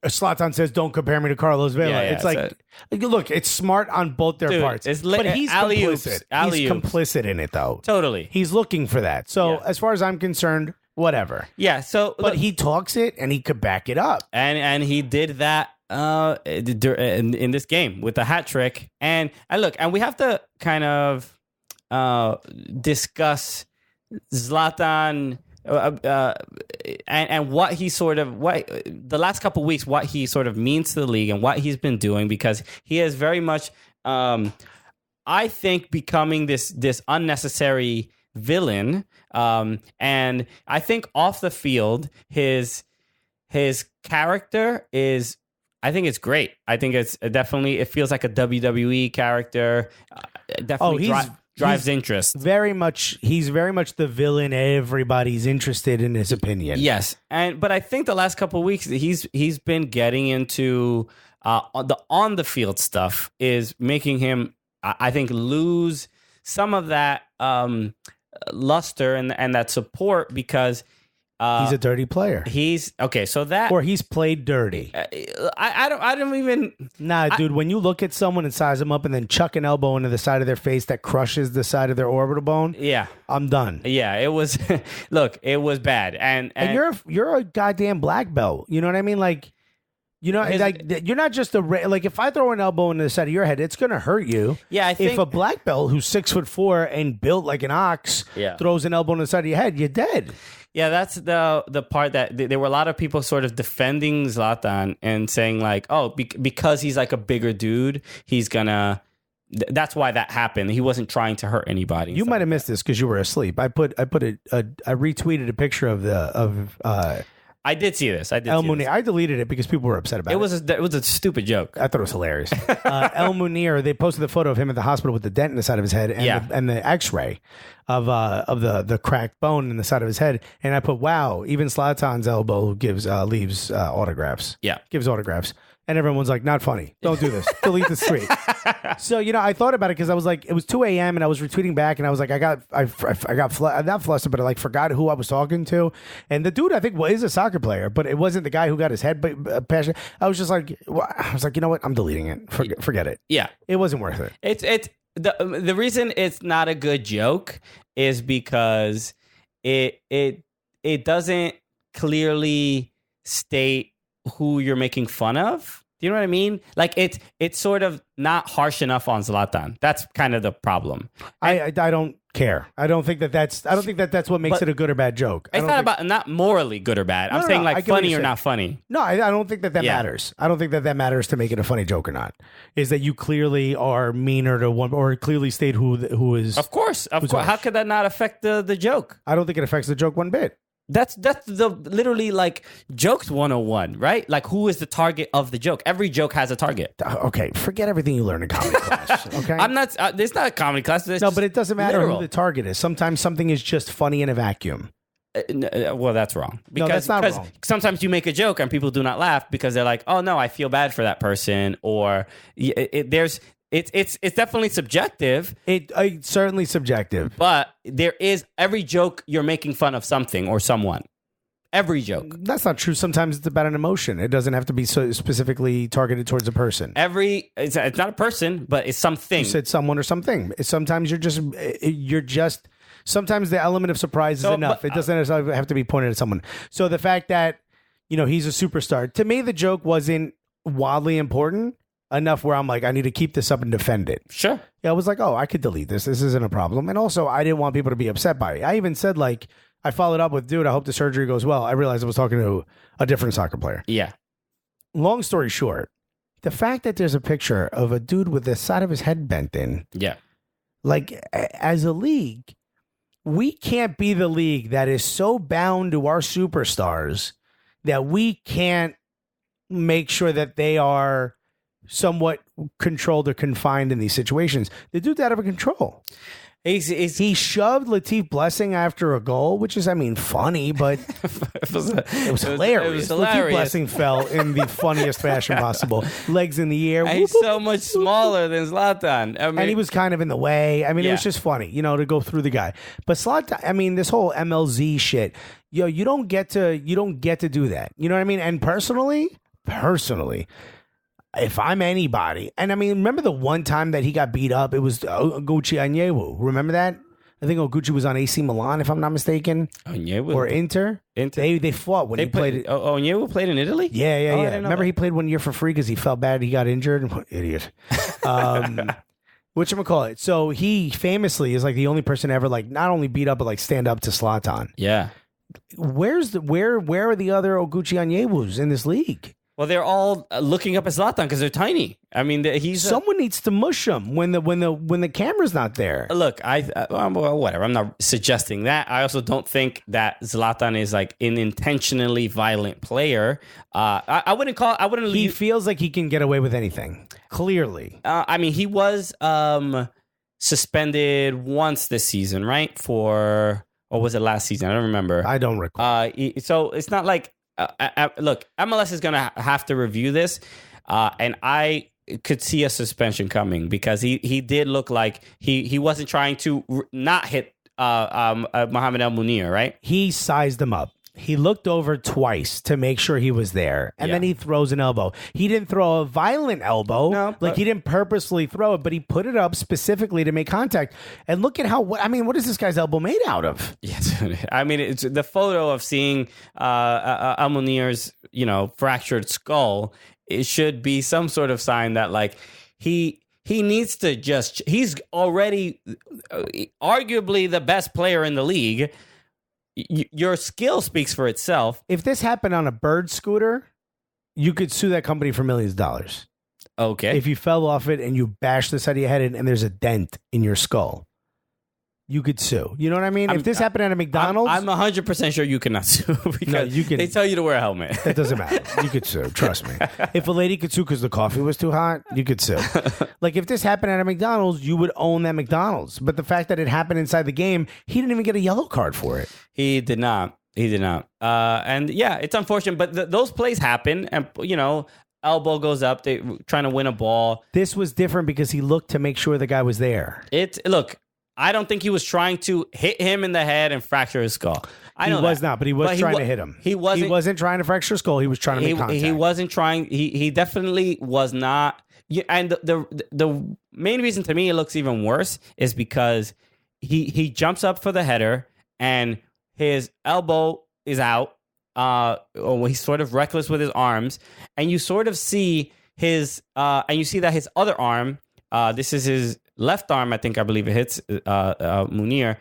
Zlatan says, don't compare me to Carlos Vela. Yeah, it's like, look, it's smart on both their parts. But he's complicit. He's complicit in it, though. Totally. He's looking for that. So as far as I'm concerned, whatever. Yeah. So, but he talks it and he could back it up. And he did that in this game with the hat trick. And look, and we have to kind of discuss Zlatan and what he sort of the last couple of weeks, what he sort of means to the league and what he's been doing, because he is very much, I think, becoming this unnecessary villain. And I think off the field, his character is, I think it's great. I think it's definitely, it feels like a WWE character. Definitely drives interest. He's very much the villain everybody's interested in, his opinion. Yes. But I think the last couple of weeks he's been getting into the on the field stuff is making him, I think, lose some of that luster and that support, because he's a dirty player. He's played dirty. I don't even. Nah, dude. When you look at someone and size them up and then chuck an elbow into the side of their face that crushes the side of their orbital bone, yeah, I'm done. Yeah, it was. Look, it was bad, and you're a goddamn black belt. You know what I mean? Like, you're not just like, if I throw an elbow into the side of your head, it's gonna hurt you. Yeah, I think if a black belt who's 6'4" and built like an ox throws an elbow in the side of your head, you're dead. Yeah, that's the part that there were a lot of people sort of defending Zlatan and saying like, oh, because he's like a bigger dude, he's gonna. That's why that happened. He wasn't trying to hurt anybody. You might have missed this because you were asleep. I retweeted a picture of I did see this. El Munir. I deleted it because people were upset about it. It was a stupid joke. I thought it was hilarious. El Munir, they posted the photo of him at the hospital with the dent in the side of his head and the X-ray of the cracked bone in the side of his head. And I put, wow, even Zlatan's elbow leaves autographs. Yeah, gives autographs. And everyone's like, not funny. Don't do this. Delete this tweet. So, I thought about it because I was like, it was 2 a.m. and I was retweeting back and I was like, I got not flustered, but I like forgot who I was talking to. And the dude, I think, is a soccer player, but it wasn't the guy who got his head passionate. I was just like, you know what? I'm deleting it. Forget it. Yeah. It wasn't worth it. It's the reason it's not a good joke is because it doesn't clearly state who you're making fun of. Do you know what I mean? Like it's sort of not harsh enough on Zlatan. That's kind of the problem. I don't care. I don't think that's what makes it a good or bad joke. It's not morally good or bad. I'm saying like funny or not funny. No, I don't think that matters. I don't think that matters to make it a funny joke or not. Is that you clearly are meaner to one, or clearly state who is. Of course. How could that not affect the joke? I don't think it affects the joke one bit. That's the literally like jokes 101, right? Like, who is the target of the joke? Every joke has a target. Okay, forget everything you learn in comedy class. Okay, I'm not. It's not a comedy class. No, but it doesn't matter who the target is. Sometimes something is just funny in a vacuum. Well, that's wrong. Because wrong. Sometimes you make a joke and people do not laugh because they're like, "Oh no, I feel bad for that person," or It's definitely subjective. It's certainly subjective. But there is, every joke you're making fun of something or someone. Every joke. That's not true. Sometimes it's about an emotion. It doesn't have to be so specifically targeted towards a person. It's not a person, but it's something. You said someone or something. Sometimes sometimes the element of surprise is enough. It doesn't necessarily have to be pointed at someone. So the fact that, he's a superstar, to me, the joke wasn't wildly important enough where I'm like, I need to keep this up and defend it. Sure. Yeah, I was like, I could delete this. This isn't a problem. And also, I didn't want people to be upset by it. I even said, like, I followed up with, dude, I hope the surgery goes well. I realized I was talking to a different soccer player. Yeah. Long story short, the fact that there's a picture of a dude with the side of his head bent in. Yeah. Like, as a league, we can't be the league that is so bound to our superstars that we can't make sure that they are somewhat controlled or confined in these situations. The dude's out of control. He shoved Latif Blessing after a goal, which is, I mean, funny, but it was hilarious. Latif Blessing fell in the funniest fashion possible. Legs in the air. He's so much smaller than Zlatan. I mean, and he was kind of in the way. I mean, it was just funny, to go through the guy. But Zlatan, I mean, this whole MLZ shit, you don't get to do that. You know what I mean? And personally, if I'm anybody, and I mean, remember the one time that he got beat up? It was Oguchi Onyewu. Remember that? I think Oguchi was on AC Milan, if I'm not mistaken. Onyewu? Or Inter. They fought when he played. Onyewu played in Italy? Yeah. Remember he played 1 year for free because he felt bad. He got injured. Idiot. Whatchamacallit. So he famously is like the only person ever like not only beat up but like stand up to Zlatan. Yeah. Where are the other Oguchi Onyewus in this league? Well, they're all looking up at Zlatan because they're tiny. I mean, someone needs to mush him when the camera's not there. Look, well, whatever. I'm not suggesting that. I also don't think that Zlatan is like an intentionally violent player. I wouldn't call. I wouldn't. He feels like he can get away with anything. Clearly, I mean, he was suspended once this season, right? Or was it last season? I don't remember. I don't recall. So it's not like. Look, MLS is going to have to review this, and I could see a suspension coming because he did look like he wasn't trying to not hit Mohamed El Munir, right? He sized him up. He looked over twice to make sure he was there, and then he throws an elbow. He didn't throw a violent elbow. No, like he didn't purposely throw it, but he put it up specifically to make contact. And look at what is this guy's elbow made out of? Yes, I mean, it's the photo of seeing El Munir's, fractured skull. It should be some sort of sign that like he needs to he's already arguably the best player in the league. Your skill speaks for itself. If this happened on a bird scooter, you could sue that company for millions of dollars. Okay. If you fell off it and you bashed the side of your head and there's a dent in your skull, you could sue. You know what I mean? If this happened at a McDonald's... I'm 100% sure you cannot sue because they tell you to wear a helmet. That doesn't matter. You could sue. Trust me. If a lady could sue because the coffee was too hot, you could sue. Like if this happened at a McDonald's, you would own that McDonald's. But the fact that it happened inside the game, he didn't even get a yellow card for it. He did not. And yeah, it's unfortunate. But those plays happen and, elbow goes up. They trying to win a ball. This was different because he looked to make sure the guy was there. Look, I don't think he was trying to hit him in the head and fracture his skull. He was not, but he was trying to hit him. He wasn't trying to fracture his skull. He was trying to make contact. He wasn't trying. He definitely was not. And the main reason to me it looks even worse is because he jumps up for the header and his elbow is out. Or he's sort of reckless with his arms, and you sort of see and you see that his other arm. This is his left arm, I believe it hits Munir,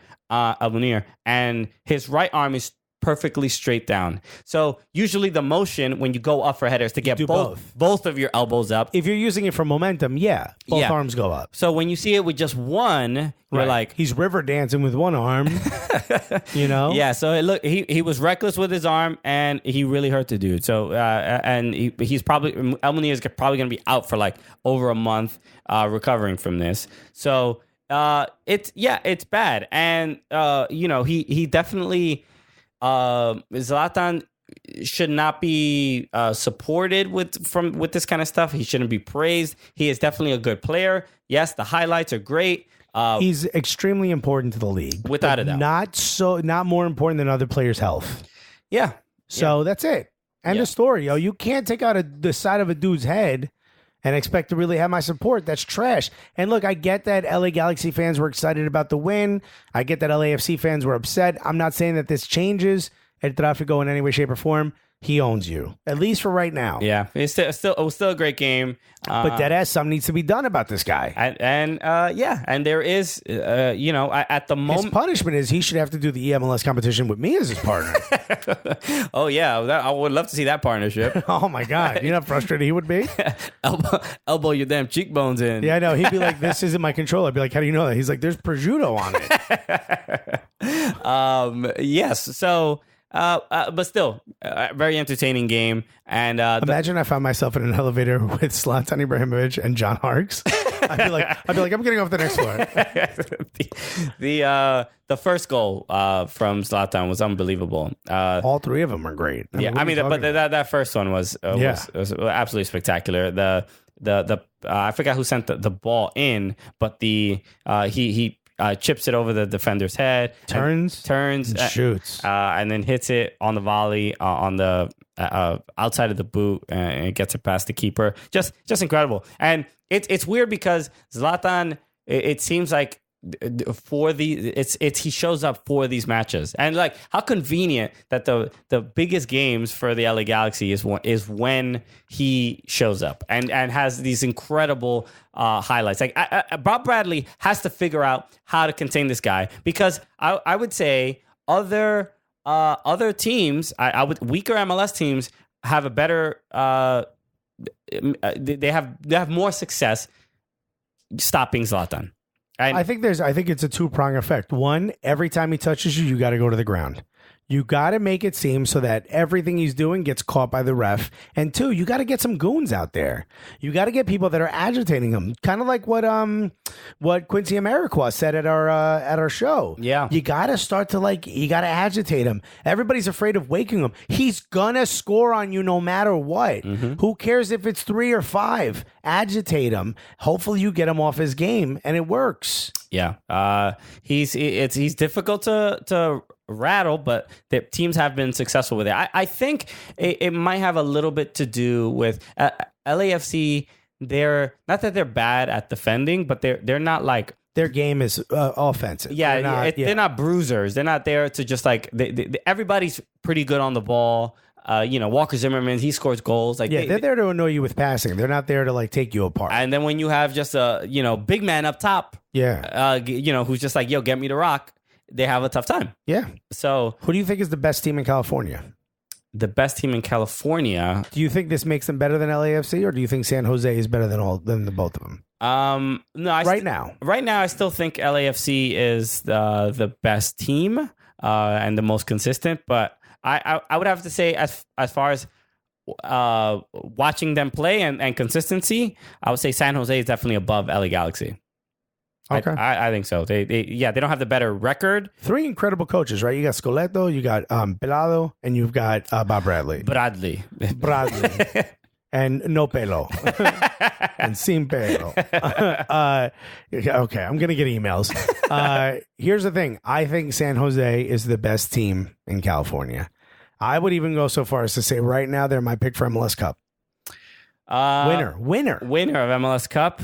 and his right arm is perfectly straight down. So usually the motion when you go up for headers to get both of your elbows up. If you're using it for momentum, both arms go up. So when you see it with just one, you're like... He's river dancing with one arm, Yeah, so he was reckless with his arm, and he really hurt the dude. So, and he's probably... El Munir is probably going to be out for like over a month recovering from this. So it's bad. And, he definitely... Zlatan should not be supported with this kind of stuff. He shouldn't be praised. He is definitely a good player. Yes, the highlights are great. He's extremely important to the league, without a doubt. Not more important than other players' health. Yeah. So that's it. End of story. You can't take out the side of a dude's head and expect to really have my support. That's trash. And look, I get that LA Galaxy fans were excited about the win. I get that LAFC fans were upset. I'm not saying that this changes El Tráfico in any way, shape, or form. He owns you, at least for right now. Yeah, it was still a great game. But deadass, something needs to be done about this guy. And there is, at the moment... His punishment is he should have to do the EMLS competition with me as his partner. Oh, yeah, I would love to see that partnership. Oh, my God. You know how frustrated he would be? elbow your damn cheekbones in. Yeah, I know. He'd be like, this isn't my controller. I'd be like, how do you know that? He's like, there's prosciutto on it. Yes, so... but still, very entertaining game. And imagine I found myself in an elevator with Zlatan Ibrahimovic and John Harkes. I'd be like, I'm getting off the next floor. The first goal from Zlatan was unbelievable. All three of them are great. That first one was absolutely spectacular. I forgot who sent the ball in, but he chips it over the defender's head, turns, and shoots, and then hits it on the volley on the outside of the boot, and it gets it past the keeper. Just incredible. And it's weird because Zlatan, it seems like he shows up for these matches, and like how convenient that the biggest games for the LA Galaxy is when he shows up and has these incredible highlights. Like Bob Bradley has to figure out how to contain this guy, because I would say other teams, weaker MLS teams have a better they have more success stopping Zlatan. I think it's a two-prong effect. One, every time he touches you, you got to go to the ground. You got to make it seem so that everything he's doing gets caught by the ref. And two, you got to get some goons out there. You got to get people that are agitating him, kind of like what Quincy Amarikwa said at our show. Yeah, you got to start to you got to agitate him. Everybody's afraid of waking him. He's gonna score on you no matter what. Mm-hmm. Who cares if it's 3 or 5? Agitate him. Hopefully, you get him off his game, and it works. Yeah, he's difficult to rattle, but the teams have been successful with it. I think it might have a little bit to do with LAFC. They're not that they're bad at defending, but they're not like their game is offensive. Yeah, they're not bruisers. They're not there to just everybody's pretty good on the ball. Walker Zimmerman, he scores goals. They're there to annoy you with passing. They're not there to take you apart. And then when you have just a big man up top, who's just like, yo, get me the rock, they have a tough time. Yeah. So who do you think is the best team in California? The best team in California. Do you think this makes them better than LAFC, or do you think San Jose is better than the both of them? No. Right now, I still think LAFC is the best team and the most consistent. But I would have to say, as far as watching them play and consistency, I would say San Jose is definitely above LA Galaxy. Okay, I think so. They don't have the better record. 3 incredible coaches, right? You got Scoletto, you got Pelado, and you've got Bob Bradley. And no pelo. And sin pelo. Okay, I'm going to get emails. Here's the thing. I think San Jose is the best team in California. I would even go so far as to say right now they're my pick for MLS Cup. Winner of MLS Cup.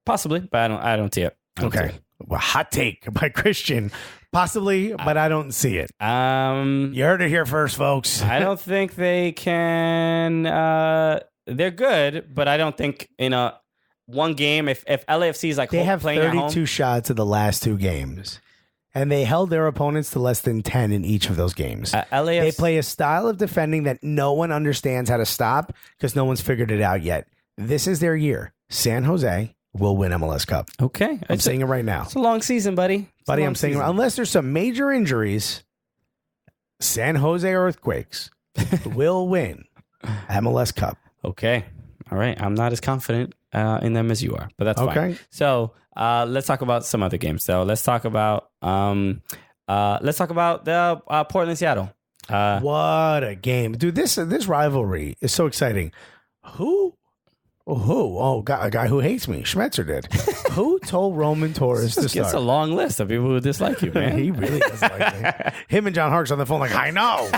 Possibly, but I don't see it. Okay. Well, hot take by Christian. Possibly, but I don't see it. You heard it here first, folks. I don't think they can. They're good, but I don't think in one game, if LAFC is they have playing 32 shots in the last 2 games, and they held their opponents to less than 10 in each of those games. They play a style of defending that no one understands how to stop because no one's figured it out yet. This is their year. San Jose will win MLS Cup. Okay. I'm saying it right now. It's a long season, buddy. I'm saying unless there's some major injuries, San Jose Earthquakes will win MLS Cup. Okay. All right. I'm not as confident in them as you are, but that's okay. Fine. So let's talk about some other games. So let's talk about the Portland Seattle. What a game, dude! This rivalry is so exciting. Who? Oh, a guy who hates me. Schmetzer did. Who told Roman Torres to start? It's a long list of people who dislike you, man. He really doesn't like me. Him and John Harkes on the phone like, I know.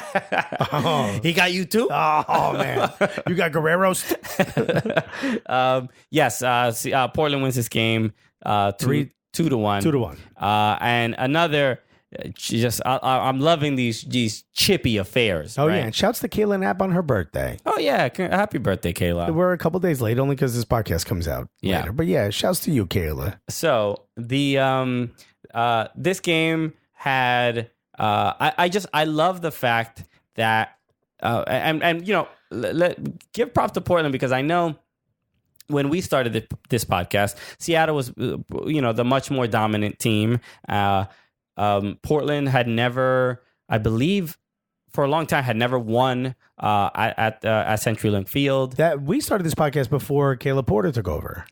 He got you too? Oh, man. You got Guerrero's? Yes. Portland wins this game 2-1. 2-1. And another... I'm loving these chippy affairs. Oh, right? yeah. And shouts to Kayla Knapp on her birthday. Oh, yeah. Happy birthday, Kayla. We're a couple days late only because this podcast comes out later. But yeah, shouts to you, Kayla. So the this game had I love the fact that give props to Portland, because I know when we started this podcast, Seattle was the much more dominant team. Portland had never, I believe, for a long time had never won at CenturyLink Field. That we started this podcast before Caleb Porter took over.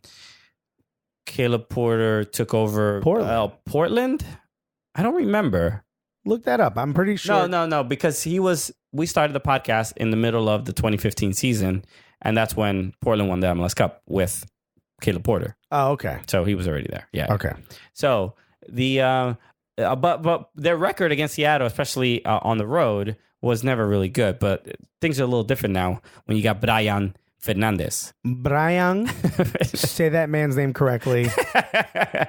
Caleb Porter took over Portland? I don't remember. Look that up. I'm pretty sure. No, because we started the podcast in the middle of the 2015 season, and that's when Portland won the MLS Cup with Caleb Porter. Oh, okay. So he was already there. Yeah. Okay. So but their record against Seattle, especially on the road, was never really good. But things are a little different now when you got Brian Fernandez. Brian, say that man's name correctly.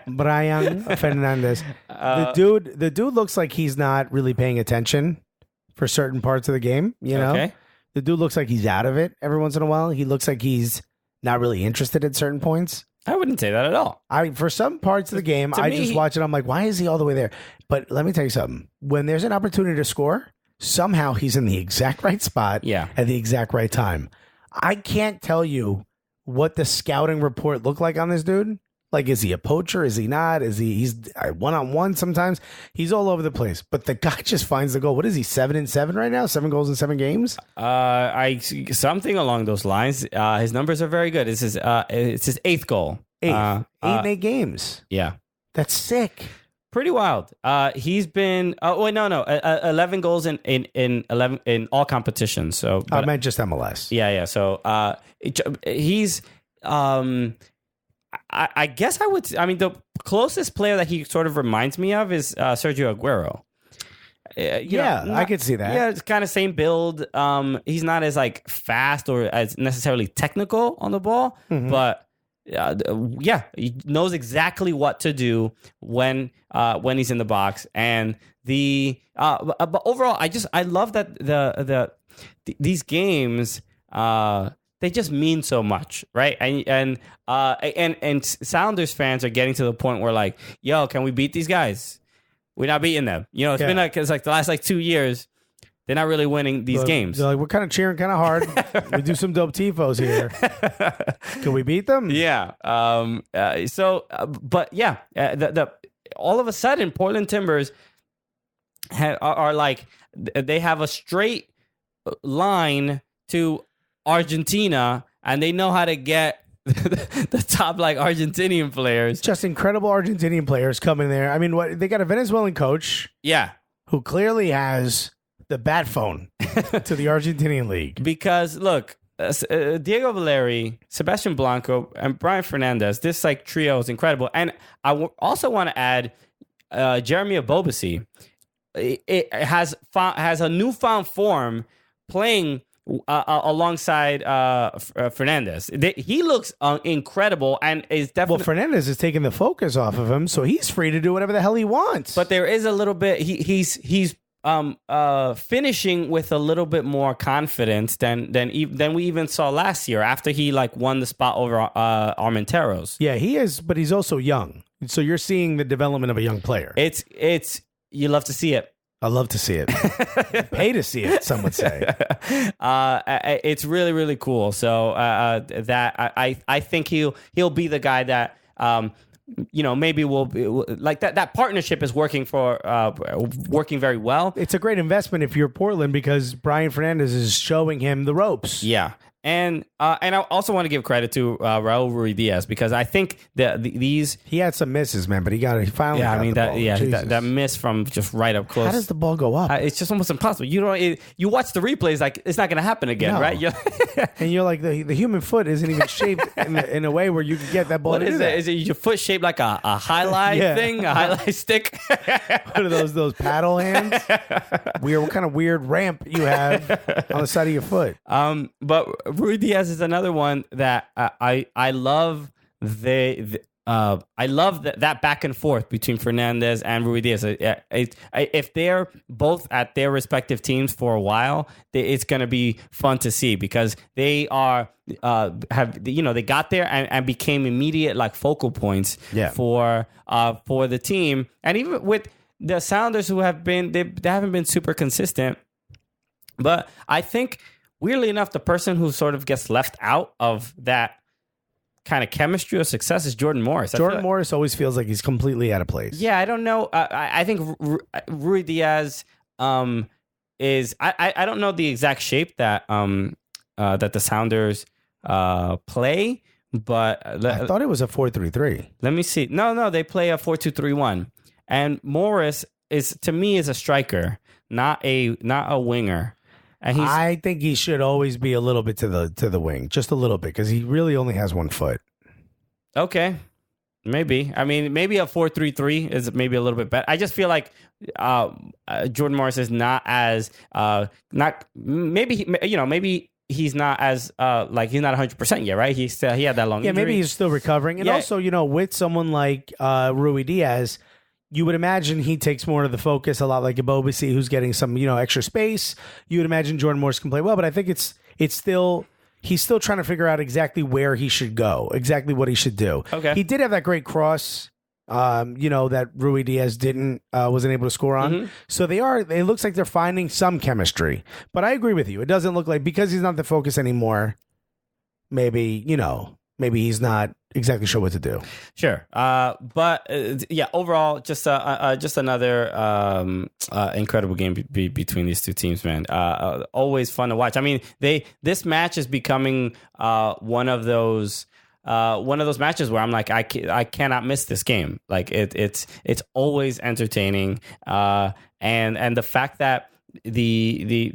Brian Fernandez. The dude looks like he's not really paying attention for certain parts of the game. You know, Okay. the dude looks like he's out of it every once in a while. He looks like he's not really interested at certain points. I wouldn't say that at all. For some parts of the game, To I me, just watch it. I'm like, why is he all the way there? But let me tell you something. When there's an opportunity to score, somehow he's in the exact right spot at the exact right time. I can't tell you what the scouting report looked like on this dude. Like, is he a poacher? Is he not? He's one-on-one sometimes? He's all over the place. But the guy just finds the goal. What is he, 7-7 right now? 7 goals in 7 games? Something along those lines. His numbers are very good. It's his 8th goal. 8 in 8 games. Yeah. That's sick. Pretty wild. He's been 11 goals in all competitions. So I meant just MLS. Yeah. So he's I guess the closest player that he sort of reminds me of is Sergio Aguero. I could see that. Yeah, it's kind of same build. He's not as like fast or as necessarily technical on the ball, but he knows exactly what to do when he's in the box. And but overall, I love that these games they just mean so much, right? And Sounders fans are getting to the point where like, yo, can we beat these guys? We're not beating them. You know, it's like the last 2 years. They're not really winning these games. They're like, we're kind of cheering kind of hard. We do some dope tifos here. Can we beat them? Yeah. All of a sudden, Portland Timbers are like, they have a straight line to Argentina, and they know how to get the top like Argentinian players. Just incredible Argentinian players coming there. I mean, they got a Venezuelan coach. Yeah. Who clearly has the bat phone to the Argentinian league. Because look, Diego Valeri, Sebastian Blanco, and Brian Fernandez, this like trio is incredible. And I also want to add Jeremy Abobasi. It has a newfound form playing alongside Fernandez. He looks incredible and is definitely... Well, Fernandez is taking the focus off of him, so he's free to do whatever the hell he wants. But there is a little bit... He's finishing with a little bit more confidence than we even saw last year after he like won the spot over Armenteros. Yeah, he is, but he's also young. So you're seeing the development of a young player. It's you love to see it. I love to see it. Pay to see it, some would say. It's really, really cool. So that I think he'll be the guy that maybe we'll like that partnership is working very well. It's a great investment if you're Portland because Brian Fernandez is showing him the ropes. Yeah. And I also want to give credit to Raul Ruiz-Diaz because I think these he had some misses, man, but he finally. Yeah, got I mean the ball. that miss from just right up close. How does the ball go up? It's just almost impossible. You watch the replays like it's not going to happen again, No. right? And you're like the human foot isn't even shaped in a way where you can get that ball. What is it? Is it your foot shaped like a highlight thing, a highlight stick? What are those paddle hands? What kind of weird ramp you have on the side of your foot? But Ruiz-Diaz is another one that I love. I love that back and forth between Fernandez and Ruiz-Diaz. If they're both at their respective teams for a while, it's going to be fun to see because they they got there and became immediate like focal points for the team. And even with the Sounders who have been they haven't been super consistent, but I think. Weirdly enough, the person who sort of gets left out of that kind of chemistry or success is Jordan Morris. Jordan Morris always feels like he's completely out of place. Yeah, I don't know. I think Ruiz-Diaz is I don't know the exact shape that that the Sounders play, but I thought it was a 4-3-3. let me see. No, they play a 4-2-3-1, and Morris is to me is a striker, not a winger. And I think he should always be a little bit to the wing, just a little bit, because he really only has one foot. Okay. Maybe. I mean, maybe a 4-3-3 is maybe a little bit better. I just feel like Jordan Morris is not as maybe he's not as like he's not 100% yet, right? He had that long injury. Maybe he's still recovering. And also, with someone like Rui Diaz, you would imagine he takes more of the focus, a lot like Ebobisi, who's getting some, extra space. You would imagine Jordan Morris can play well, but I think it's still he's still trying to figure out exactly where he should go, exactly what he should do. Okay. He did have that great cross, that Rui Diaz wasn't able to score on. Mm-hmm. So it looks like they're finding some chemistry. But I agree with you. It doesn't look like, because he's not the focus anymore, maybe he's not exactly sure what to do. Sure. But overall, just another incredible game between these two teams, man. Always fun to watch. I mean, this match is becoming one of those matches where I'm like, I cannot miss this game. Like it's always entertaining. And the fact that the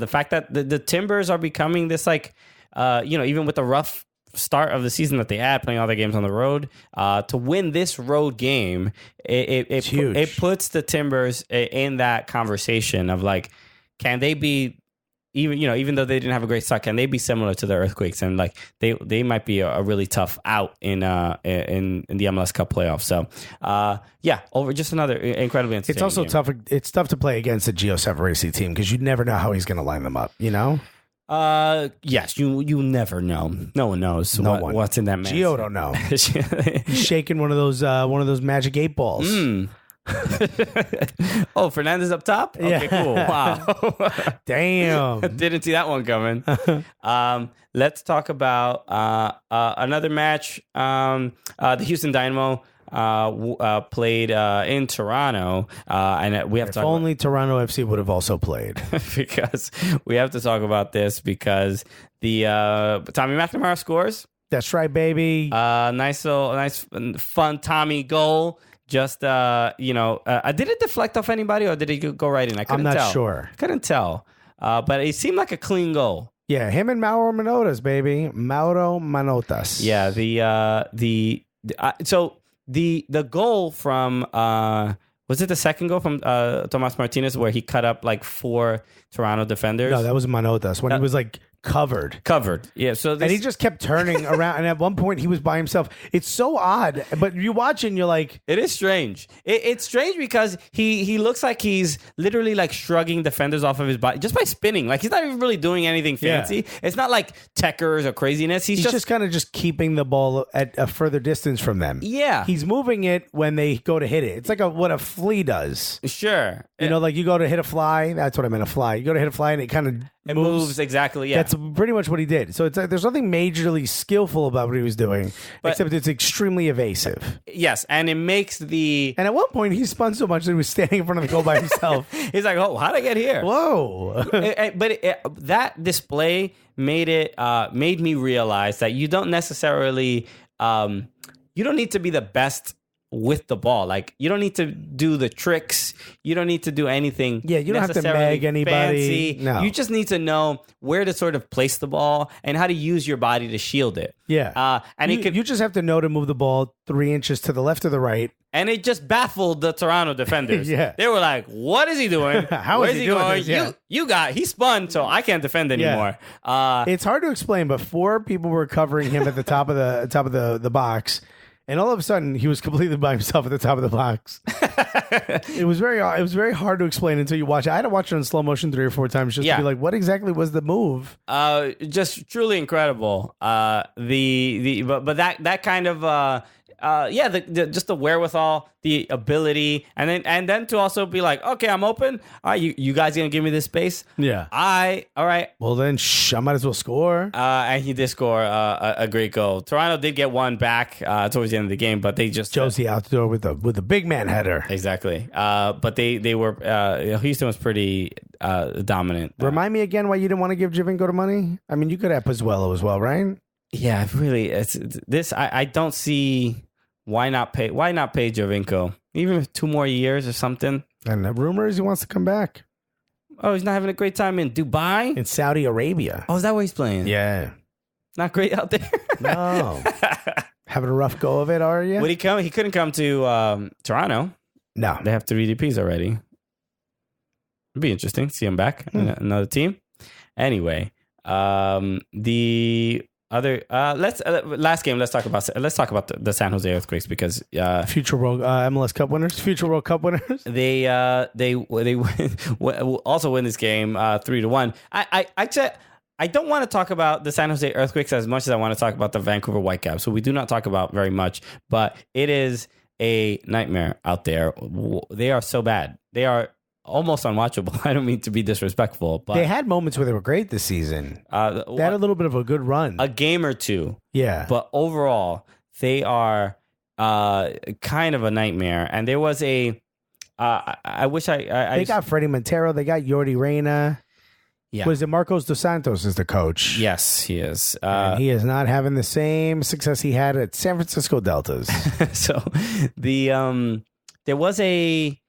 fact that the Timbers are becoming this, like, even with the rough start of the season that they had, playing all their games on the road, to win this road game, it's huge. It puts the Timbers in that conversation of like, can they be, even though they didn't have a great start, can they be similar to the Earthquakes? And like they might be a really tough out in the MLS Cup playoffs. So over just another incredibly entertaining It's also game. tough. It's tough to play against a Gio Savarese team because you never know how he's going to line them up. Yes, you never know. No one knows what's in that man. Gio don't know. He's shaking one of those magic 8 balls. Oh, Fernandez up top? Okay, Yeah. cool. Wow. Damn. Didn't see that one coming. Let's talk about another match. The Houston Dynamo played in Toronto, and we have to talk only Toronto FC would have also played. because we have to talk about this because the Tommy McNamara scores. That's right, baby. Nice fun Tommy goal. Just did it deflect off anybody or did it go right in? I couldn't tell. I'm not sure. Couldn't tell. But it seemed like a clean goal. Yeah, him and Mauro Manotas, baby. Mauro Manotas. Yeah, the goal from was it the second goal from Tomas Martinez where he cut up like 4 Toronto defenders? No, that was Manotas when he was like covered. Yeah. So and he just kept turning around. And at one point he was by himself. It's so odd. But you watch it and you're like, it is strange. It's strange because he looks like he's literally like shrugging defenders off of his body just by spinning. Like he's not even really doing anything fancy. Yeah. It's not like techers or craziness. He's just kind of just keeping the ball at a further distance from them. Yeah. He's moving it when they go to hit it. It's like what a flea does. Sure. Like you go to hit a fly. That's what I meant, a fly. You go to hit a fly and it kind of moves exactly. Yeah. That's pretty much what he did. So it's like there's nothing majorly skillful about what he was doing, except it's extremely evasive. Yes, and it makes And at one point he spun so much that he was standing in front of the goal by himself. He's like, "Oh, how'd I get here?" Whoa! That display made me realize that you don't necessarily you don't need to be the best with the ball. Like you don't need to do the tricks. You don't need to do anything. Yeah, you don't have to mag anybody. Fancy. No. You just need to know where to sort of place the ball and how to use your body to shield it. Yeah. And you just have to know to move the ball 3 inches to the left or the right. And it just baffled the Toronto defenders. Yeah. They were like, what is he doing? How is he doing going? this? Yeah. He spun, so I can't defend anymore. Yeah. It's hard to explain, but 4 people were covering him at the top of the box. And all of a sudden, he was completely by himself at the top of the box. It was very hard to explain until you watch it. I had to watch it in slow motion 3 or 4 times just to be like, what exactly was the move? Just truly incredible. But that kind of just the wherewithal, the ability, and then to also be like, okay, I'm open. All right, you guys gonna give me this space? Yeah. All right. Well, then, I might as well score. And he did score a great goal. Toronto did get one back towards the end of the game, but they just Josie out the door with a big man header. Exactly. But they were Houston was pretty dominant. Remind me again why you didn't want to give Javinko the money. I mean, you could have Pozuelo as well, right? Yeah, really. It's this. I don't see why not pay Javinko even 2 more years or something. And the rumor is he wants to come back. Oh, he's not having a great time in Dubai? In Saudi Arabia. Oh, is that where he's playing? Yeah. Not great out there? No. Having a rough go of it, are you? Would he come? He couldn't come to Toronto. No. They have 3 DPs already. It'd be interesting to see him back in another team. Anyway, the other last game. Let's talk about the San Jose Earthquakes because future World MLS Cup winners, future World Cup winners. They also win this game 3-1. I don't want to talk about the San Jose Earthquakes as much as I want to talk about the Vancouver Whitecaps. So we do not talk about very much, but it is a nightmare out there. They are so bad. They are almost unwatchable. I don't mean to be disrespectful, but they had moments where they were great this season. They had a little bit of a good run, a game or two. Yeah, but overall, they are kind of a nightmare. And there was a. I wish they got Freddie Montero. They got Yordi Reyna. Yeah, was it Marcos Dos Santos is the coach? Yes, he is. And he is not having the same success he had at San Francisco Deltas. So there was a.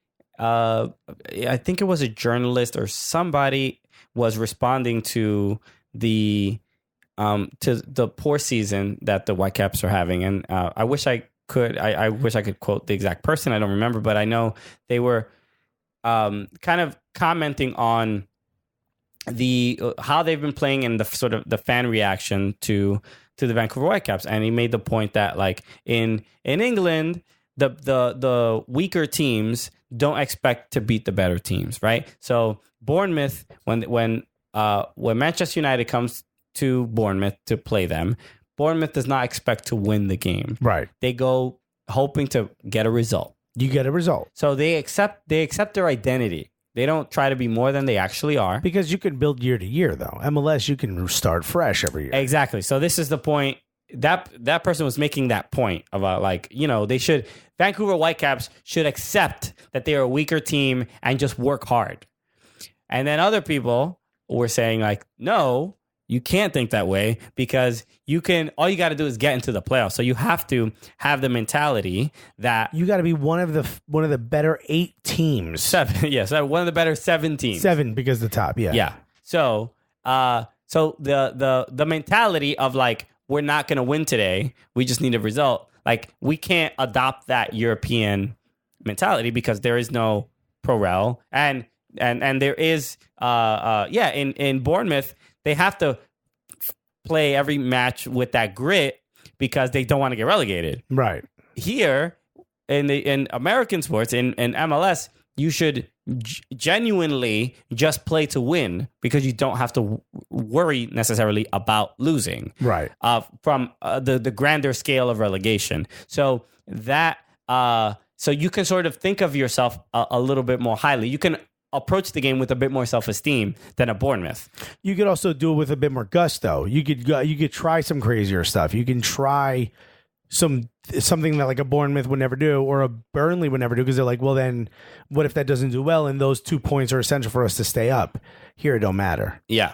I think it was a journalist or somebody was responding to the poor season that the Whitecaps are having, and I wish I could quote the exact person. I don't remember, but I know they were kind of commenting on how they've been playing and the sort of the fan reaction to the Vancouver Whitecaps, and he made the point that like in England the weaker teams don't expect to beat the better teams, right? So Bournemouth, when Manchester United comes to Bournemouth to play them, Bournemouth does not expect to win the game. Right. They go hoping to get a result. You get a result. So they accept their identity. They don't try to be more than they actually are. Because you can build year to year, though. MLS, you can start fresh every year. Exactly. So this is the point. That person was making that point about Vancouver Whitecaps should accept that they are a weaker team and just work hard. And then other people were saying like, no, you can't think that way because all you got to do is get into the playoffs. So you have to have the mentality that you got to be one of the better 8 teams. 7, yes, one of the better 7 teams. 7 because the top, yeah. Yeah. So the mentality of like, we're not going to win today. We just need a result. Like, we can't adopt that European mentality because there is no pro-rel. And there is, in Bournemouth, they have to play every match with that grit because they don't want to get relegated. Right. Here, in American sports, in MLS, you should genuinely just play to win because you don't have to worry necessarily about losing. Right. From the grander scale of relegation. So that so you can sort of think of yourself a little bit more highly. You can approach the game with a bit more self-esteem than a Bournemouth. You could also do it with a bit more gusto. You could try some crazier stuff. You can try something that like a Bournemouth would never do or a Burnley would never do because they're like, well, then what if that doesn't do well? And those 2 points are essential for us to stay up. Here, it don't matter. Yeah.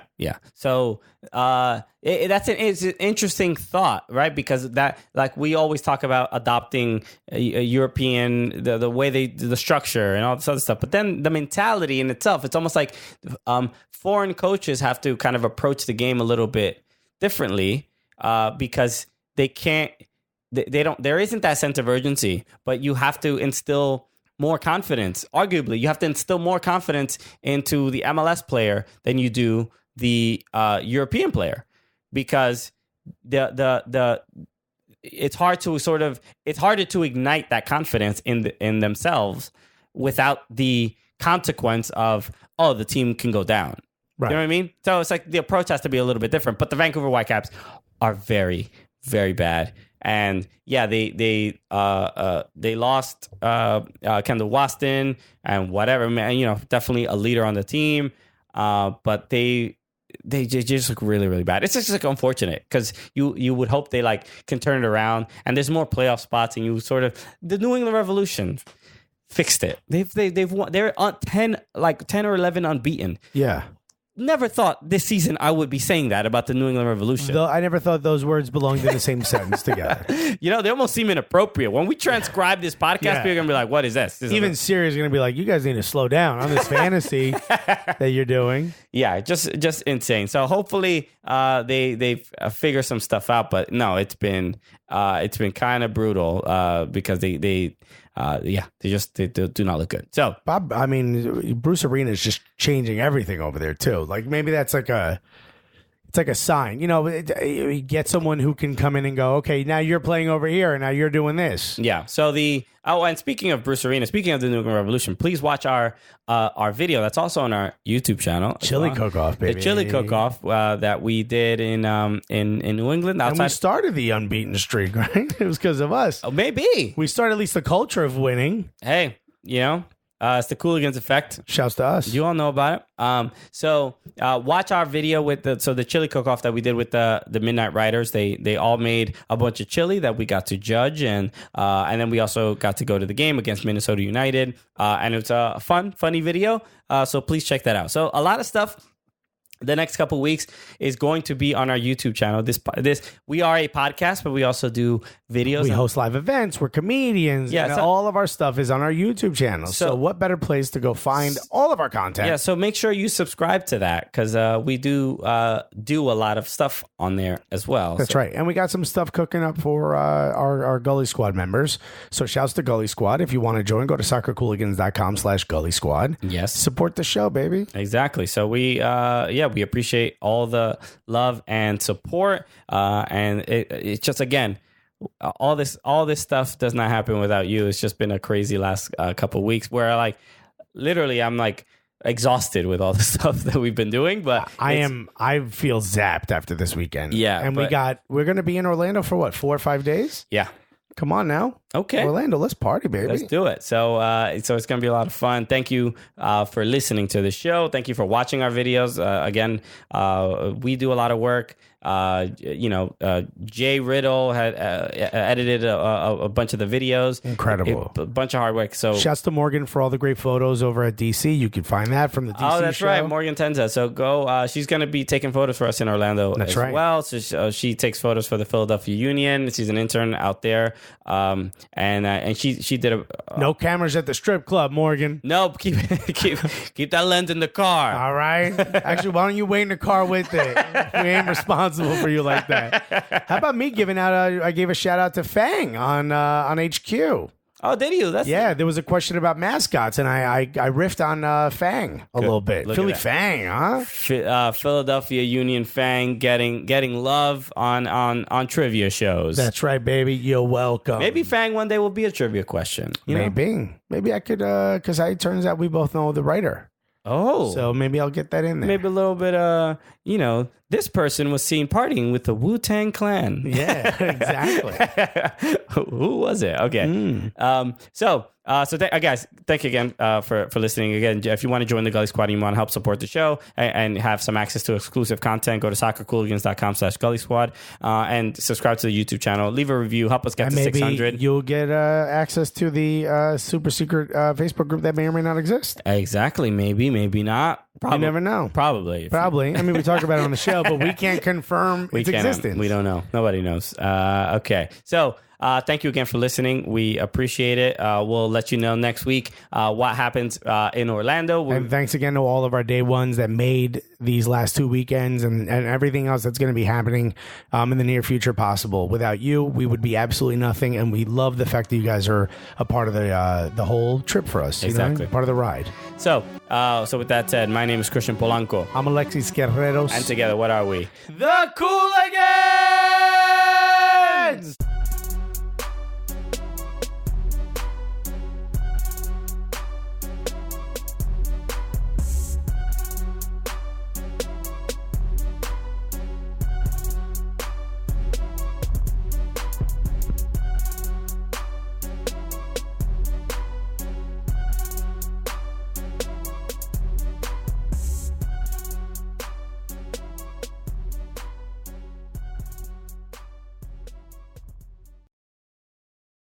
So it's an interesting thought, right? Because that, like, we always talk about adopting a European, the way they do the structure and all this other stuff. But then the mentality in itself, it's almost like foreign coaches have to kind of approach the game a little bit differently because they can't. There isn't that sense of urgency, but you have to instill more confidence. Arguably, you have to instill more confidence into the MLS player than you do the European player, because it's harder to ignite that confidence in themselves without the consequence of, the team can go down. Right. You know what I mean? So it's like the approach has to be a little bit different. But the Vancouver Whitecaps are very, very bad. And yeah, they lost Kendall Waston and whatever, man. Definitely a leader on the team, but they just look really, really bad. It's just like unfortunate because you would hope they can turn it around and there's more playoff spots and the New England Revolution fixed it. They've won. They're on 10 or 11 unbeaten. Yeah. Never thought this season I would be saying that about the New England Revolution. Though I never thought those words belonged in the same sentence together. They almost seem inappropriate. When we transcribe this podcast, people are going to be like, what is this? Even Siri's going to be like, you guys need to slow down on this fantasy that you're doing. Yeah, just insane. So hopefully they figure some stuff out. But no, it's been kind of brutal because they do not look good. So Bob, I mean, Bruce Arena is just changing everything over there too. Like maybe that's like a sign. You get someone who can come in and go, okay, now you're playing over here, and now you're doing this. Yeah. So and speaking of Bruce Arena, speaking of the New England Revolution, please watch our video that's also on our YouTube channel. Chili cook-off, baby. The chili cook-off that we did in New England. And we started the unbeaten streak, right? It was because of us. Oh, maybe. We started at least the culture of winning. Hey, it's the Cooligans effect. Shouts to us. You all know about it. So watch our video with the chili cook-off that we did with the Midnight Riders. They all made a bunch of chili that we got to judge, and then we also got to go to the game against Minnesota United. And it was a funny video. So please check that out. So a lot of stuff the next couple of weeks is going to be on our YouTube channel. This we are a podcast, but we also do videos. We host live events. We're comedians. Yeah, and all of our stuff is on our YouTube channel. So what better place to go find all of our content? Yeah, so make sure you subscribe to that because we do a lot of stuff on there as well. That's right. And we got some stuff cooking up for our Gully Squad members. So shouts to Gully Squad. If you want to join, go to soccercooligans.com/Gully Squad. Yes. Support the show, baby. Exactly. So we appreciate all the love and support. And it's just, again, all this stuff does not happen without you. It's just been a crazy last couple of weeks where literally I'm exhausted with all the stuff that we've been doing, but I feel zapped after this weekend. Yeah. And we're going to be in Orlando for what, 4 or 5 days? Yeah. Come on now. Okay. Orlando, let's party, baby. Let's do it. So it's going to be a lot of fun. Thank you for listening to the show. Thank you for watching our videos. Again, we do a lot of work. Jay Riddle had edited a bunch of the videos. Incredible. A bunch of hard work. So shouts to Morgan for all the great photos over at DC. You can find that from the DC show. Oh, that's right. Morgan Tenza. So go. She's going to be taking photos for us in Orlando as well. So she takes photos for the Philadelphia Union. She's an intern out there. And she did no cameras at the strip club, Morgan. No, keep that lens in the car. All right. Actually, why don't you wait in the car with it? We ain't responsible for you like that. How about me giving out? I gave a shout out to Fang on HQ. Oh, did you? There was a question about mascots, and I riffed on Fang a little bit. Philly Fang, huh? Philadelphia Union Fang getting love on trivia shows. That's right, baby. You're welcome. Maybe Fang one day will be a trivia question. Maybe I could, because it turns out we both know the writer. Oh. So maybe I'll get that in there. Maybe a little bit, this person was seen partying with the Wu-Tang Clan. Yeah, exactly. Who was it? Okay. Guys, thank you again for listening. Again, if you want to join the Gully Squad and you want to help support the show and have some access to exclusive content, go to soccercooligans.com/Gully Squad and subscribe to the YouTube channel. Leave a review. Help us get to 600. You'll get access to the super secret Facebook group that may or may not exist. Exactly. Maybe not. You never know. Probably. I mean, we talk about it on the show, but we can't confirm its existence. We don't know. Nobody knows. Okay. So thank you again for listening. We appreciate it. We'll let you know next week what happens in Orlando. And thanks again to all of our day ones that made these last 2 weekends and everything else that's going to be happening in the near future possible. Without you, we would be absolutely nothing. And we love the fact that you guys are a part of the whole trip for us. Exactly. Part of the ride. So with that said, my name is Christian Polanco. I'm Alexis Guerreros. And together, what are we? The Cooligans!